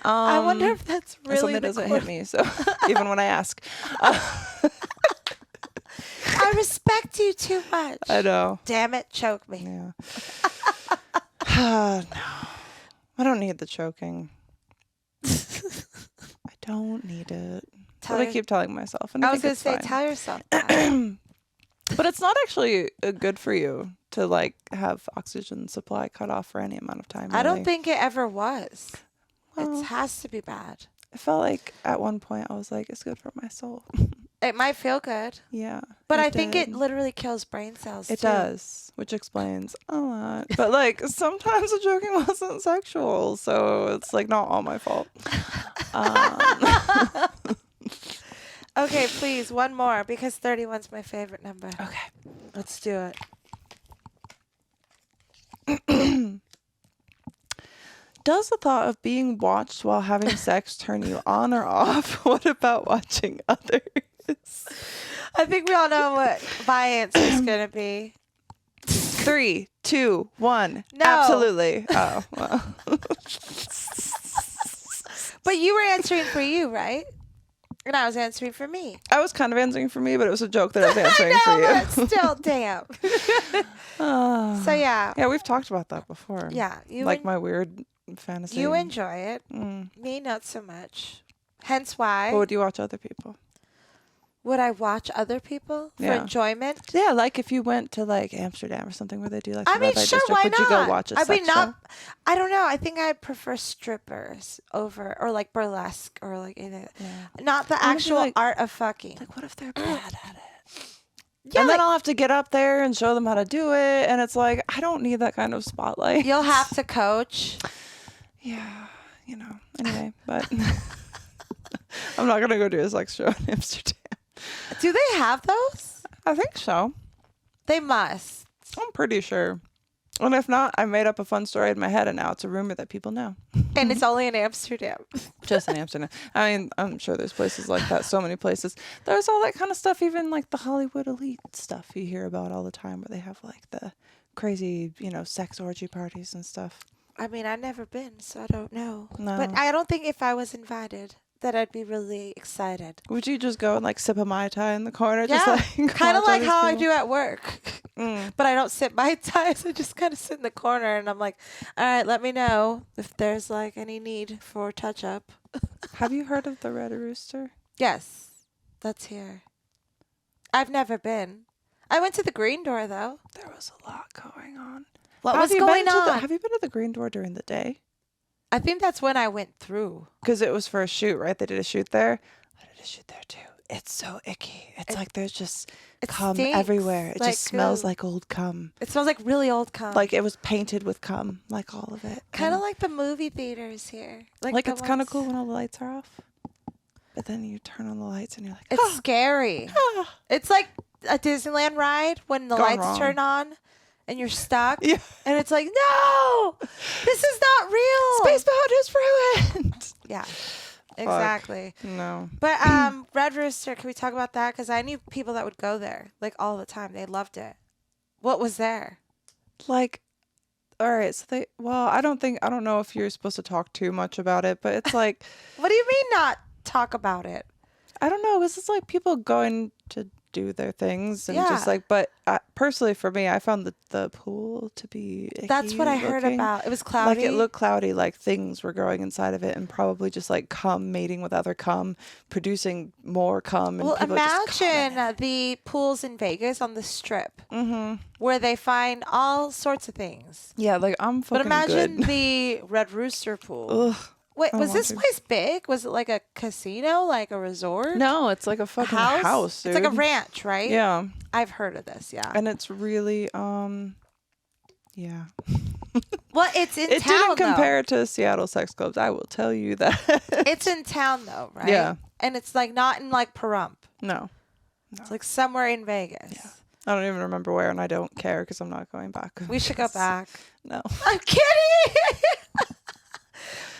I wonder if that's really something that doesn't hit me. So even when I ask, I respect you too much. I know. Damn it, choke me. Yeah. No, I don't need the choking. I don't need it. But I keep telling myself. And I was going to say, tell yourself that. But it's not actually good for you to like have oxygen supply cut off for any amount of time. Really. I don't think it ever was. Well, it has to be bad. I felt like at one point I was like, it's good for my soul. It might feel good. Yeah. But I think it literally kills brain cells It does, which explains a lot. But like sometimes the joking wasn't sexual, so it's like not all my fault. Okay, please, one more because 31's my favorite number. Okay. Let's do it. Does the thought of being watched while having sex turn you on or off? What about watching others? I think we all know what my answer is going to be. 3, 2, 1. No. Absolutely. Oh, well. But you were answering for you, right? And I was answering for me. I was kind of answering for me, but it was a joke that I was answering I know, for you. but still, damn. So yeah. Yeah, we've talked about that before. Yeah. Like my weird fantasy. You enjoy it. Me, not so much. Hence why. But would you watch other people? Would I watch other people for enjoyment? Yeah, like if you went to like Amsterdam or something where they do like the red light sure, district, why would you go watch a sex show? I don't know. I think I prefer strippers over, or like burlesque, or like anything. Yeah. Not the actual art of fucking. Like, what if they're bad at it? Yeah, and then I'll have to get up there and show them how to do it, and it's like I don't need that kind of spotlight. You'll have to coach. Yeah, Anyway, but I'm not gonna go do a sex show in Amsterdam. Do they have those? I think so. They must. I'm pretty sure. And if not, I made up a fun story in my head, and now it's a rumor that people know. And it's only in Amsterdam. Just in Amsterdam. I mean, I'm sure there's places like that. So many places. There's all that kind of stuff, even like the Hollywood elite stuff you hear about all the time, where they have like the crazy, sex orgy parties and stuff. I mean, I've never been, so I don't know. No. But I don't think if I was invited that I'd be really excited. Would you just go and like sip a Mai Tai in the corner? Yeah, just like kind of like how people? I do at work. But I don't sip Mai Tais. I just kind of sit in the corner and I'm like, all right, let me know if there's like any need for touch up. Have you heard of the Red Rooster? Yes, that's here. I've never been. I went to the Green Door though. There was a lot going on. What was going on? Have you been to the Green Door during the day? I think that's when I went through. Because it was for a shoot, right? They did a shoot there. I did a shoot there too. It's so icky. It's like there's just cum everywhere. It like just smells like old cum. It smells like really old cum. Like it was painted with cum, like all of it. Kind of like the movie theaters here. Like it's kind of cool when all the lights are off. But then you turn on the lights and you're like, it's scary. It's like a Disneyland ride when the lights turn on. And you're stuck. Yeah. And it's like, no, this is not real. Spaceboat is ruined. Yeah, exactly. No. But Red Rooster, can we talk about that? Because I knew people that would go there like all the time. They loved it. What was there? Like, all right. So I don't know if you're supposed to talk too much about it, but it's like. What do you mean not talk about it? I don't know. Because it's like people going to do their things and just like, but personally for me, I found the pool to be icky. That's what I heard about. It was cloudy. Like it looked cloudy, like things were growing inside of it, and probably just like cum mating with other cum, producing more cum. And well, people imagine the pools in Vegas on the Strip, where they find all sorts of things. Yeah, like I'm fucking. But imagine good. The Red Rooster pool. Ugh. Wait, was this place big? Was it like a casino, like a resort? No, it's like a fucking house, dude. It's like a ranch, right? Yeah. I've heard of this, yeah. And it's really, yeah. Well, it's in town, It didn't compare to Seattle sex clubs, I will tell you that. It's in town, though, right? Yeah. And it's like not in like Pahrump. No. It's like somewhere in Vegas. Yeah. I don't even remember where, and I don't care because I'm not going back. We should go back. No. I'm kidding!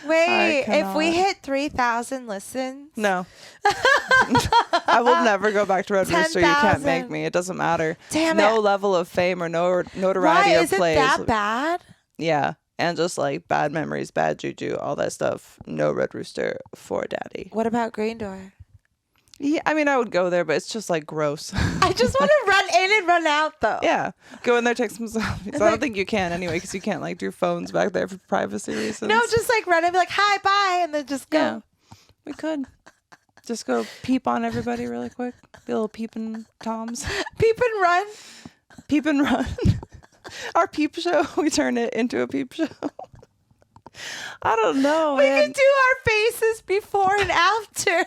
Wait, if cannot. we hit 3,000 listens. No. I will never go back to Red Rooster. You can't 10,000. make me. It doesn't matter. Damn no it. level of fame or no notoriety Why or is it plays. that bad? Yeah. And just like bad memories, bad juju, all that stuff. No Red Rooster for daddy. What about Green Door? Yeah, I mean, I would go there, but it's just like gross. I just want to run in and run out, though. Yeah. Go in there, take some selfies. I don't think you can anyway, because you can't like do phones back there for privacy reasons. No, just like run and be like, hi, bye, and then just go. Yeah. We could. Just go peep on everybody really quick. Be a little peeping toms. Peep and run. Peep and run. Our peep show, we turn it into a peep show. I don't know. We can do our faces before and after.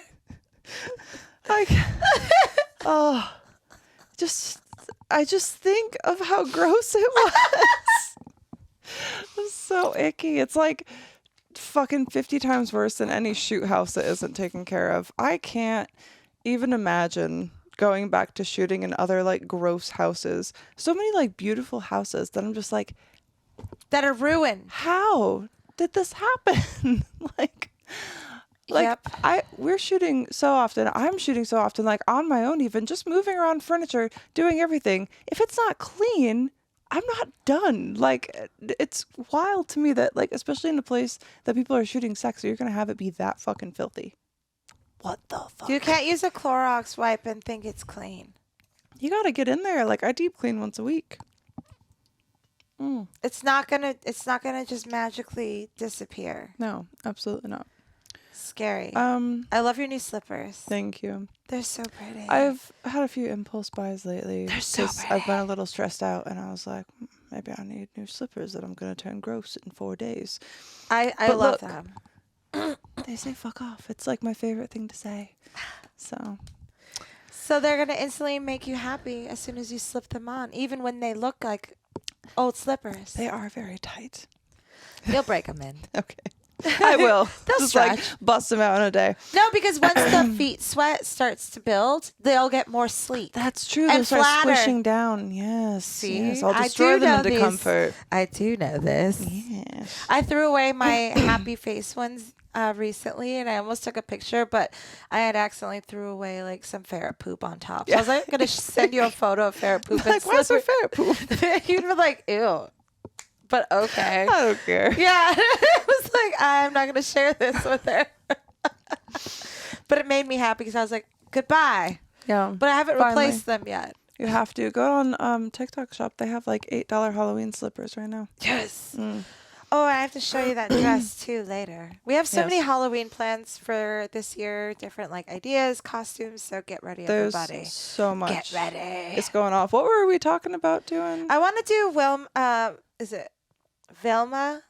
Like, oh, I just think of how gross it was. It was so icky. It's like fucking 50 times worse than any shoot house that isn't taken care of. I can't even imagine going back to shooting in other like gross houses. So many like beautiful houses that I'm just like, that are ruined. How did this happen? Like, Yep. we're shooting so often. I'm shooting so often, like on my own, even just moving around furniture, doing everything. If it's not clean, I'm not done. Like, it's wild to me that, like, especially in a place that people are shooting sex, you're going to have it be that fucking filthy. what the fuck? You can't use a Clorox wipe and think it's clean. You got to get in there. Like, I deep clean once a week. It's not gonna just magically disappear. No, absolutely not. Scary. I love your new slippers. Thank you. They're so pretty. I've had a few impulse buys lately. They're so 'cause pretty. I've been a little stressed out, and I was like, maybe I need new slippers that I'm going to turn gross in 4 days. I But love look, them. They say fuck off. It's like my favorite thing to say. So they're gonna instantly make you happy as soon as you slip them on, even when they look like old slippers. They are very tight. You'll break them in. Okay. I will. They'll Just stretch. like bust them out in a day. No, because once the feet sweat starts to build, they'll get more sleek. That's true. And They'll start flatter. squishing down. Yes. See? Yes. I'll I destroy do them know into these. comfort. I do know this. Yes. I threw away my happy face ones recently, and I almost took a picture, but I had accidentally threw away like some ferret poop on top. So I was like, gonna send you a photo of ferret poop. Like, where's the ferret poop? You'd be like, ew. But okay. I don't care. Yeah. It was like, I'm not going to share this with her. But it made me happy because I was like, goodbye. Yeah. But I haven't Finally. replaced them yet. You have to go on TikTok shop. They have like $8 Halloween slippers right now. Yes. Oh, I have to show you that dress too later. We have so many Halloween plans for this year, different like ideas, costumes. So get ready, There's everybody. so much. Get ready. It's going off. What were we talking about doing? I want to do is it Vilma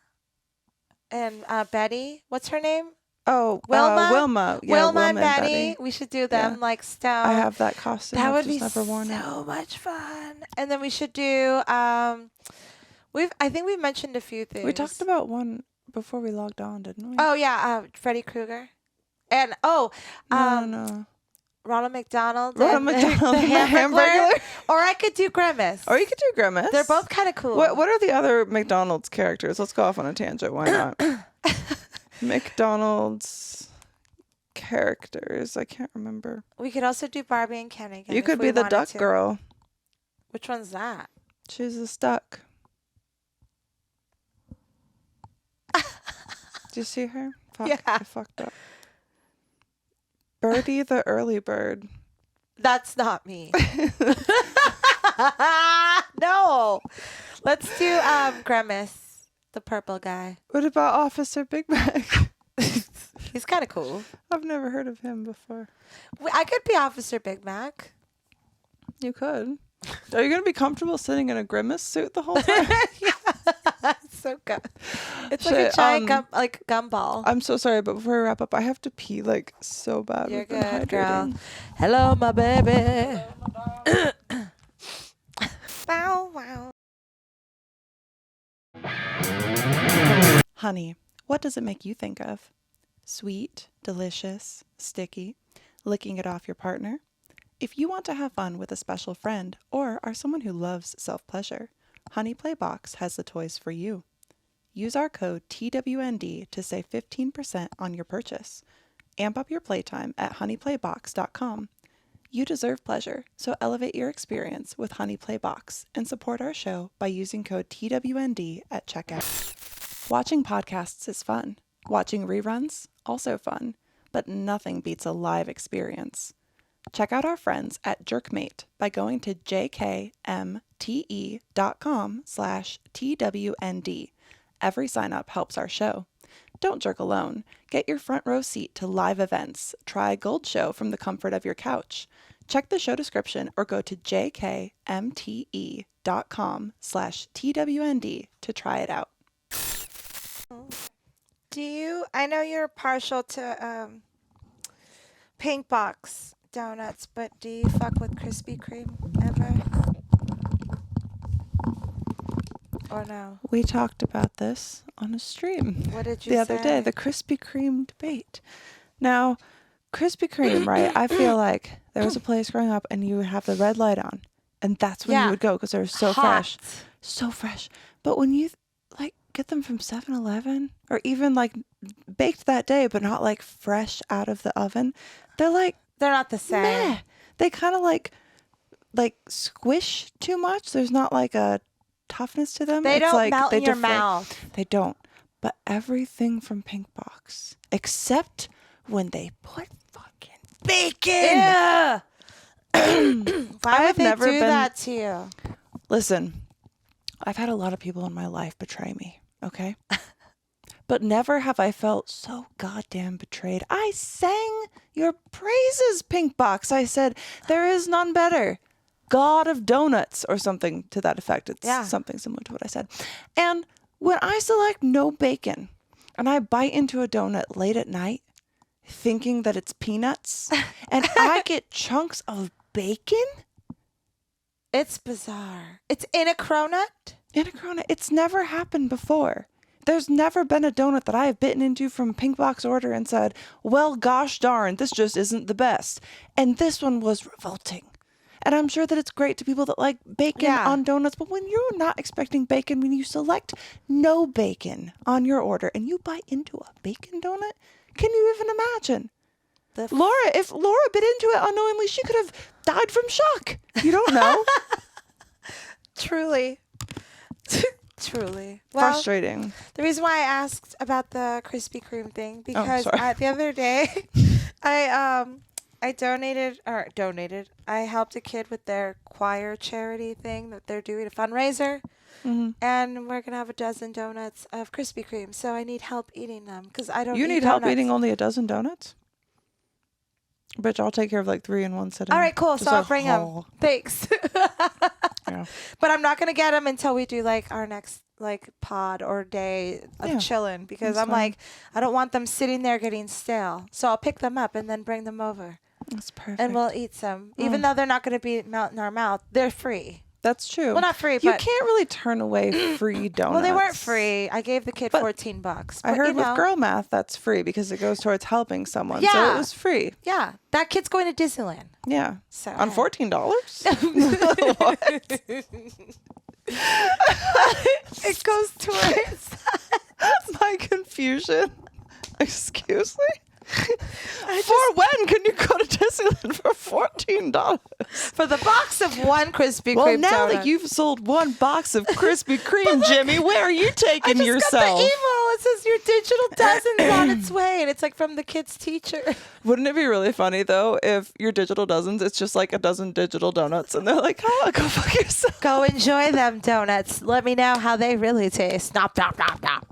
and Betty? What's her name? Oh, Wilma? Wilma. Yeah, Wilma and Betty. We should do them like stone. I have that costume. That I've would just be never worn it. so much fun. And then we should do I think we mentioned a few things. We talked about one before we logged on, didn't we? Oh yeah, Freddy Krueger. And no. Ronald McDonald. Ronald and McDonald, the the Hamburglar. Hamburglar. Or I could do Grimace. Or you could do Grimace. They're both kind of cool. What are the other McDonald's characters? Let's go off on a tangent. Why not? McDonald's characters. I can't remember. We could also do Barbie and Ken again. You could be the duck girl. Which one's that? She's a duck. Do you see her? Fuck, Yeah. I fucked up. Birdie the early bird. That's not me. No. Let's do Grimace, the purple guy. What about Officer Big Mac? He's kind of cool. I've never heard of him before. I could be Officer Big Mac. You could. Are you going to be comfortable sitting in a Grimace suit the whole time? It's so good. It's like a Shit, giant gumball. I'm so sorry, but before we wrap up, I have to pee like so bad. You're We've been good, girl. hydrating. Hello, my baby. Wow, wow. Honey, what does it make you think of? Sweet, delicious, sticky, licking it off your partner? If you want to have fun with a special friend or are someone who loves self-pleasure, Honey Playbox has the toys for you. Use our code TWND to save 15% on your purchase. Amp up your playtime at honeyplaybox.com. You deserve pleasure, so elevate your experience with Honey Playbox and support our show by using code TWND at checkout. Watching podcasts is fun. Watching reruns, also fun, but nothing beats a live experience. Check out our friends at Jerkmate by going to jkmte.com/TWND. Every sign up helps our show. Don't jerk alone. Get your front row seat to live events. Try a Gold Show from the comfort of your couch. Check the show description or go to jkmte.com/TWND to try it out. I know you're partial to pink box donuts, but do you fuck with Krispy Kreme ever? Or no? We talked about this on a stream What did you the say? other day, the Krispy Kreme debate. Now, Krispy Kreme, right? I feel like there was a place growing up and you would have the red light on, and that's when you would go because they were so fresh. So fresh. But when you get them from 7-Eleven or even like baked that day, but not like fresh out of the oven, they're not the same. meh. They kind of like squish too much. There's not like a toughness to them. They It's don't like melt they in your deflate. mouth. They don't. But everything from Pink Box, except when they put fucking never do been that to you? Listen, I've had a lot of people in my life betray me, okay? But never have I felt so goddamn betrayed. I sang your praises, Pink Box. I said, there is none better. God of donuts, or something to that effect. It's something similar to what I said. And when I select no bacon and I bite into a donut late at night thinking that it's peanuts and I get chunks of bacon. It's bizarre. It's in a cronut? In a cronut. It's never happened before. There's never been a donut that I have bitten into from Pink Box order and said, well, gosh darn, this just isn't the best. And this one was revolting. And I'm sure that it's great to people that like bacon on donuts, but when you're not expecting bacon, when you select no bacon on your order and you bite into a bacon donut, can you even imagine? If Laura bit into it unknowingly, she could have died from shock. You don't know. Truly. Truly. Well, frustrating. The reason why I asked about the Krispy Kreme thing, because the other day I donated. I helped a kid with their choir charity thing that they're doing, a fundraiser. Mm-hmm. And we're going to have a dozen donuts of Krispy Kreme. So I need help eating them because I don't You need help eating only a dozen donuts? Bitch, I'll take care of like 3 in one sitting. All right, cool. So I'll bring them. Thanks. Yeah. But I'm not going to get them until we do like our next like pod or day of chilling, because that's fine. I don't want them sitting there getting stale. So I'll pick them up and then bring them over. That's perfect. And we'll eat some. Even though they're not going to be melt in our mouth, they're free. That's true. Well, not free, you can't really turn away free donuts. Well, they weren't free. I gave the kid $14. I heard with girl math, that's free because it goes towards helping someone. Yeah. So it was free. Yeah. That kid's going to Disneyland. Yeah. So on $14? What? It goes towards my confusion. Excuse me? When can you go to Disneyland for $14? For the box of one Krispy Kreme Well, now donut. that you've sold one box of Krispy Kreme, Jimmy, where are you taking yourself? I just got the email. It says your digital dozen's on its way, and it's like from the kid's teacher. Wouldn't it be really funny, though, if your digital dozens, it's just like a dozen digital donuts, and they're like, oh, go fuck yourself. Go enjoy them donuts. Let me know how they really taste. Nop, nop, nop, nop.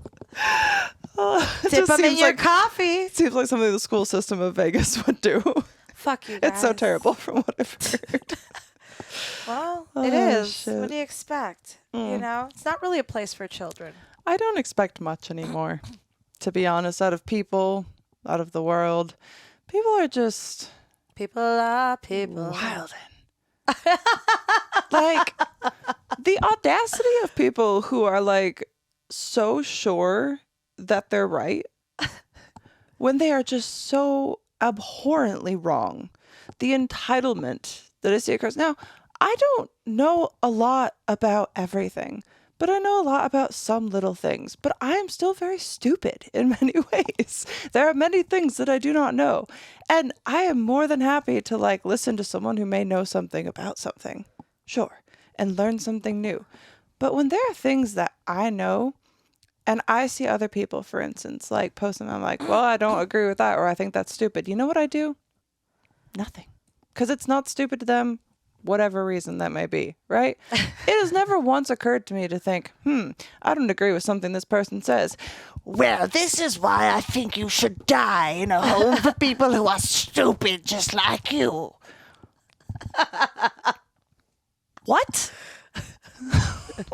Dip them in your coffee. Seems like something the school system of Vegas would do. Fuck you guys. It's so terrible from what I've heard. Well, it is. Shit. What do you expect? You know, it's not really a place for children. I don't expect much anymore, to be honest, out of people, out of the world. People are just... People are people. Wildin'. Like, the audacity of people who are like so sure that they're right when they are just so abhorrently wrong. The entitlement that I see across. Now, I don't know a lot about everything, but I know a lot about some little things. But I am still very stupid in many ways. There are many things that I do not know. And I am more than happy to like listen to someone who may know something about something. Sure. And learn something new. But when there are things that I know and I see other people, for instance, like post them, I'm like, well, I don't agree with that, or I think that's stupid. You know what I do? Nothing. Because it's not stupid to them, whatever reason that may be, right? It has never once occurred to me to think, I don't agree with something this person says. Well, this is why I think you should die in a home for people who are stupid just like you. What?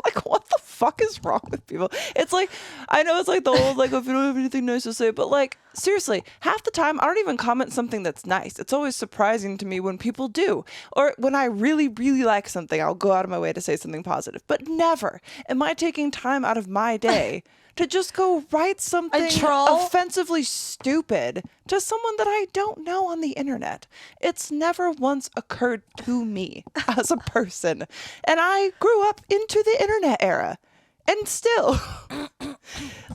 Like, what the fuck is wrong with people? It's like, I know it's like the old, like, if you don't have anything nice to say, but like, seriously, half the time I don't even comment something that's nice. It's always surprising to me when people do. Or when I really, really like something, I'll go out of my way to say something positive. But never am I taking time out of my day to just go write something offensively stupid to someone that I don't know on the internet. It's never once occurred to me as a person. And I grew up into the internet era. And still,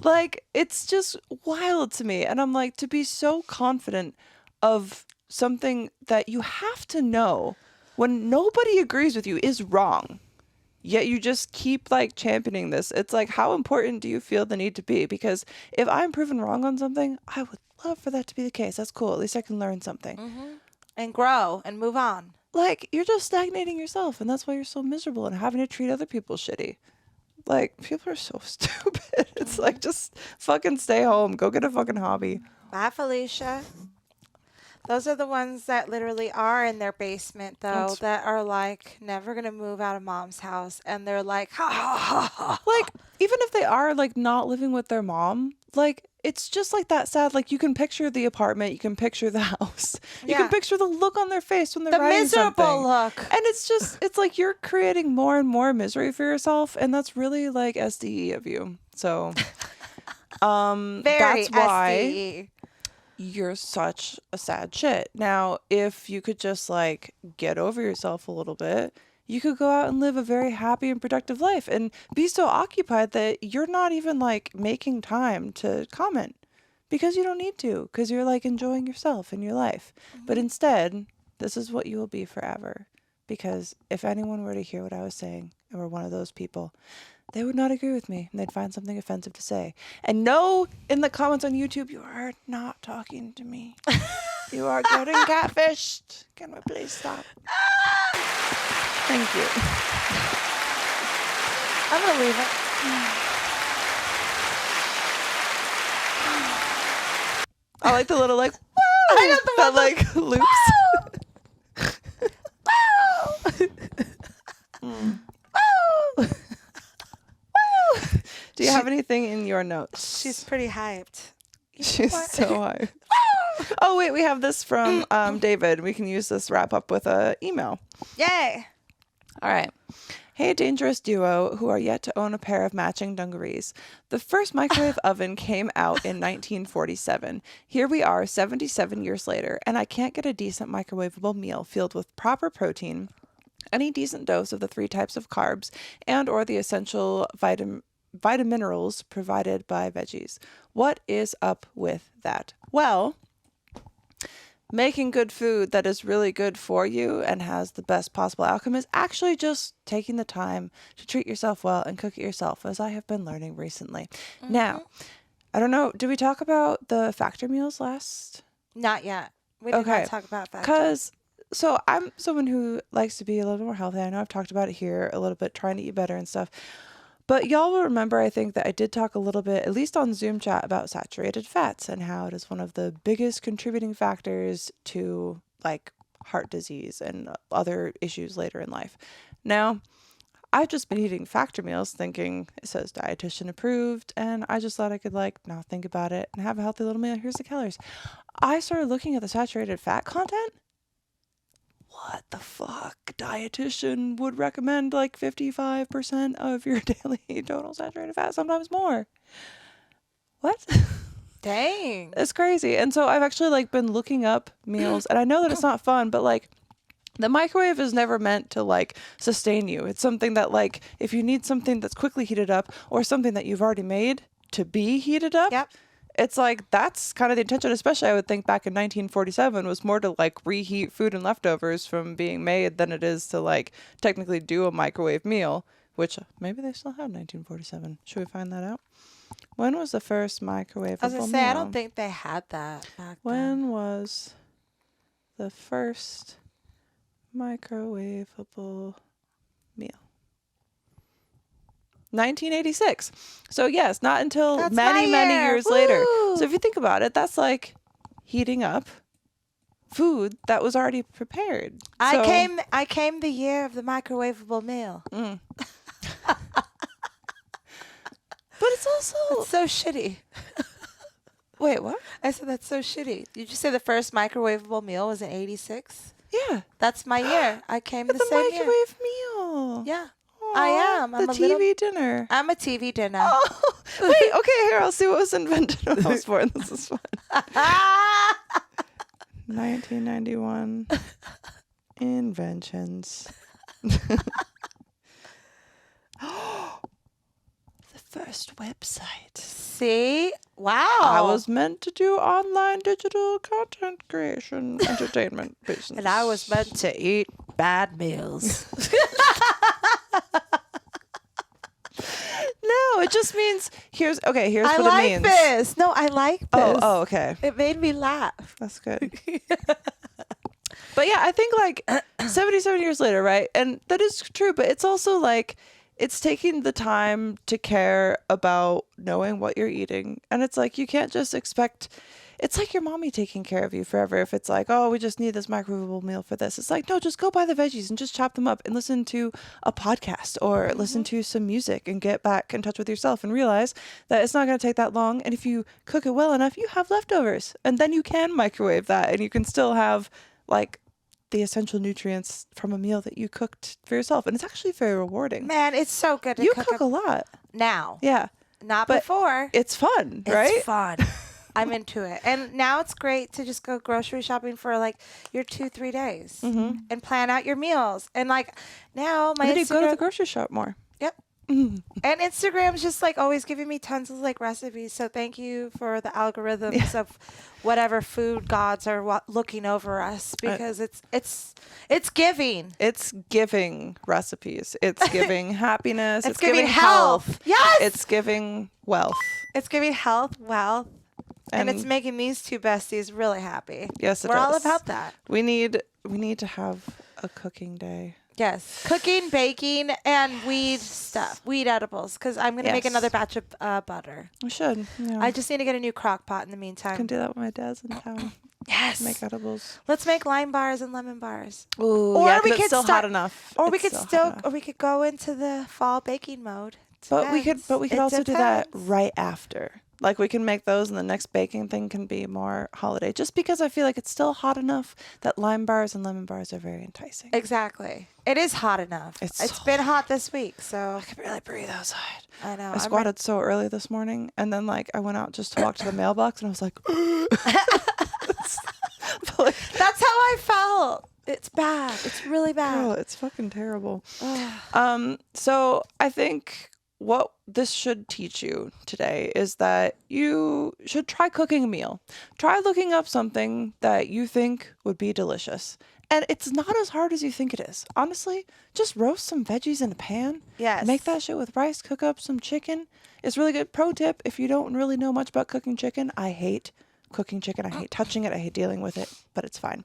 like, it's just wild to me. And I'm like, to be so confident of something that you have to know when nobody agrees with you is wrong. Yet you just keep like championing this. It's like, how important do you feel the need to be? Because if I'm proven wrong on something, I would love for that to be the case. That's cool. At least I can learn something. And grow and move on. like, you're just stagnating yourself, and that's why you're so miserable and having to treat other people shitty. Like, people are so stupid. It's like, just fucking stay home. Go get a fucking hobby. Bye, Felicia. Those are the ones that literally are in their basement, though, that are like never going to move out of mom's house. And they're like, ha, ha, ha, ha. Like, even if they are like not living with their mom, like, it's just like that sad. Like, you can picture the apartment, you can picture the house, you can picture the look on their face when they're the writing miserable something. look. And it's just, it's like you're creating more and more misery for yourself, and that's really like SDE of you. So, Very that's why SDE. You're such a sad shit. Now, if you could just like get over yourself a little bit, you could go out and live a very happy and productive life and be so occupied that you're not even like making time to comment because you don't need to, because you're like enjoying yourself and your life. But instead, this is what you will be forever. Because if anyone were to hear what I was saying and were one of those people, they would not agree with me and they'd find something offensive to say. And no, in the comments on YouTube, you are not talking to me. You are getting catfished. Can we please stop? Thank you. I'm going to leave it. I like the little like, woo! I got the that one like loops. Do you have anything in your notes? She's pretty hyped. She's so hyped. Oh, wait, we have this from David. We can use this wrap up with a email. Yay. All right. Hey, dangerous duo who are yet to own a pair of matching dungarees. The first microwave oven came out in 1947. Here we are 77 years later, and I can't get a decent microwavable meal filled with proper protein, any decent dose of the 3 types of carbs, and or the essential vitaminerals provided by veggies. What is up with that? Well, making good food that is really good for you and has the best possible outcome is actually just taking the time to treat yourself well and cook it yourself, as I have been learning recently. Now, I don't know, did we talk about the factor meals last? Not yet. We did not talk about factor. Because, so I'm someone who likes to be a little bit more healthy. I know I've talked about it here a little bit, trying to eat better and stuff. But y'all will remember, I think, that I did talk a little bit, at least on Zoom chat, about saturated fats and how it is one of the biggest contributing factors to like heart disease and other issues later in life. Now, I've just been eating factor meals thinking it says dietitian approved, and I just thought I could like not think about it and have a healthy little meal. Here's the calories. I started looking at the saturated fat content. What the fuck? Dietitian would recommend like 55% of your daily total saturated fat, sometimes more. What? Dang. It's crazy. And so I've actually like been looking up meals, and I know that it's not fun, but like the microwave is never meant to like sustain you. It's something that like if you need something that's quickly heated up or something that you've already made to be heated up. Yep. It's like that's kind of the intention, especially I would think back in 1947 was more to like reheat food and leftovers from being made than it is to like technically do a microwave meal, which maybe they still have 1947. Should we find that out? When was the first microwave? I was going to say, I don't think they had that back then. When was the first microwavable meal? 1986. So yes, not until That's many years later. Woo! So if you think about it, that's like heating up food that was already prepared. I came the year of the microwavable meal. But it's also That's so shitty. Wait, what? I said that's so shitty. Did you say the first microwavable meal was in 86? Yeah. That's my year. I came It's the a same year. microwave meal. Yeah. Aw, I am. I'm the a TV dinner. I'm a TV dinner. Oh, wait, okay, here, I'll see what was invented when I was born. This is fun. 1991 inventions. The first website. See? Wow. I was meant to do online digital content creation, entertainment business. And I was meant to eat bad meals. No, it just means here's what it means. This. No, I like this. Oh, okay. It made me laugh. That's good. But yeah, I think like 77 years later, right? And that is true, but it's also like it's taking the time to care about knowing what you're eating. And it's like you can't just expect, it's like your mommy taking care of you forever. If it's like, oh, we just need this microwavable meal for this. It's like, no, just go buy the veggies and just chop them up and listen to a podcast or listen to some music and get back in touch with yourself and realize that it's not going to take that long. And if you cook it well enough, you have leftovers. And then you can microwave that and you can still have like the essential nutrients from a meal that you cooked for yourself. And it's actually very rewarding. Man, it's so good to You cook cook a lot. now. Yeah. Not But before. It's fun, right? It's fun. I'm into it. And now it's great to just go grocery shopping for like your 2-3 days and plan out your meals. And like now my And then you go to Instagram- the grocery shop more. Yep. And Instagram's just like always giving me tons of like recipes. So thank you for the algorithms of whatever food gods are looking over us, because it's giving. It's giving recipes. It's giving happiness. It's giving health. Yes. It's giving wealth. It's giving health, wealth, and it's And- making these two besties really happy. Yes, it We're all does. about that. We need to have a cooking day. Yes, cooking, baking, and weed edibles. Because I'm gonna make Yes. another batch of butter. We should. Yeah. I just need to get a new crock pot in the can meantime. do that when my dad's in town. Yes, Make edibles. let's make lime bars and lemon bars. Ooh, Or yeah, 'cause we it's could still start- hot enough. Or we It's could hot enough. or we could go into the fall baking mode. But we could Depends. It also do that depends. right after. Like we can make those and the next baking thing can be more holiday. Just because I feel like it's still hot enough that lime bars and lemon bars are very enticing. Exactly. It is hot enough. It's It's so been hot this week, so I could barely breathe outside. I know. I squatted so early this morning, and then like I went out just to walk to the mailbox, and I was like, That's how I felt. It's bad. It's really "Girl, bad. it's fucking terrible." So I think what this should teach you today is that you should try cooking a meal. Try looking up something that you think would be delicious. And it's not as hard as you think it is. Honestly, just roast some veggies in a pan. Yes. Make that shit with rice, cook up some chicken. It's really good. Pro tip, if you don't really know much about cooking chicken, I hate cooking chicken. I hate touching it. I hate dealing with it, but it's fine.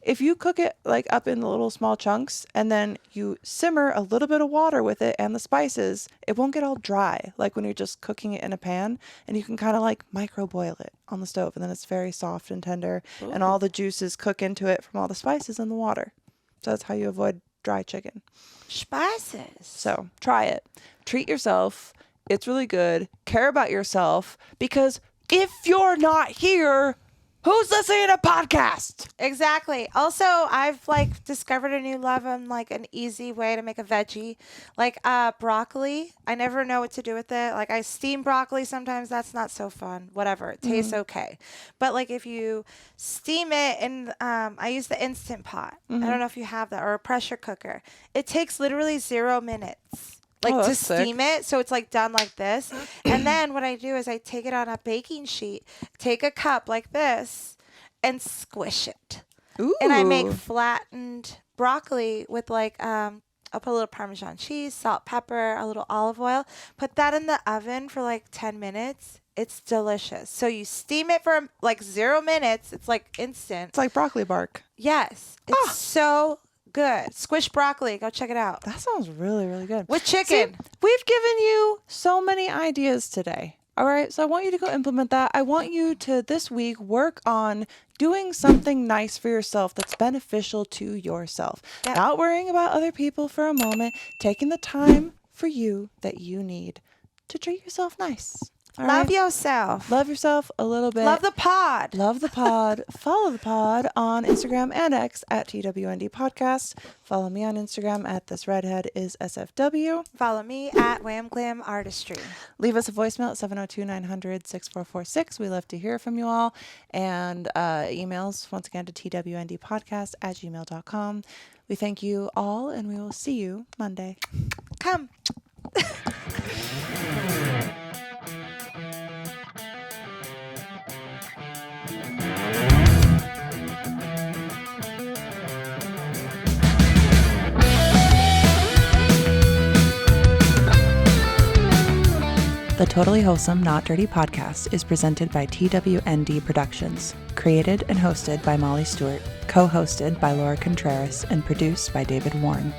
If you cook it like up in little small chunks and then you simmer a little bit of water with it and the spices, it won't get all dry like when you're just cooking it in a pan, and you can kind of like micro boil it on the stove, and then it's very soft and tender and all the juices cook into it from all the spices in the water. So that's how you avoid dry chicken. Spices. So try it. Treat yourself. It's really good. Care about yourself, because if you're not here, who's listening to a podcast? Exactly. Also, I've like discovered a new love on like an easy way to make a veggie, like broccoli. I never know what to do with it. Like I steam broccoli sometimes. That's not so fun. Whatever. It tastes okay. But like if you steam it, and I use the Instant Pot. I don't know if you have that, or a pressure cooker. It takes literally 0 minutes. Like to that's sick. steam it, so it's like done like this. And then what I do is I take it on a baking sheet, take a cup like this, and squish it. Ooh. And I make flattened broccoli with like I'll put a little Parmesan cheese, salt, pepper, a little olive oil. Put that in the oven for like 10 minutes. It's delicious. So you steam it for like 0 minutes. It's like instant. It's like broccoli bark. Yes, it's so good. Squish broccoli. Go check it out. That sounds really, really good. With chicken. See, we've given you so many ideas today. All right. So I want you to go implement that. I want you to this week work on doing something nice for yourself that's beneficial to yourself. Yep. Not worrying about other people for a moment, taking the time for you that you need to treat yourself nice. All Love right? yourself. Love yourself a little bit. Love the pod. Love the pod. Follow the pod on Instagram and X at TWND Podcast. Follow me on Instagram at This Redhead Is SFW. Follow me at Wham Glam Artistry. Leave us a voicemail at 702-900-6446. We love to hear from you all. And emails, once again, to twndpodcast@gmail.com. We thank you all, and we will see you Monday. Come. The Totally Wholesome Not Dirty podcast is presented by TWND Productions, created and hosted by Molly Stewart, co-hosted by Laura Contreras, and produced by David Warne.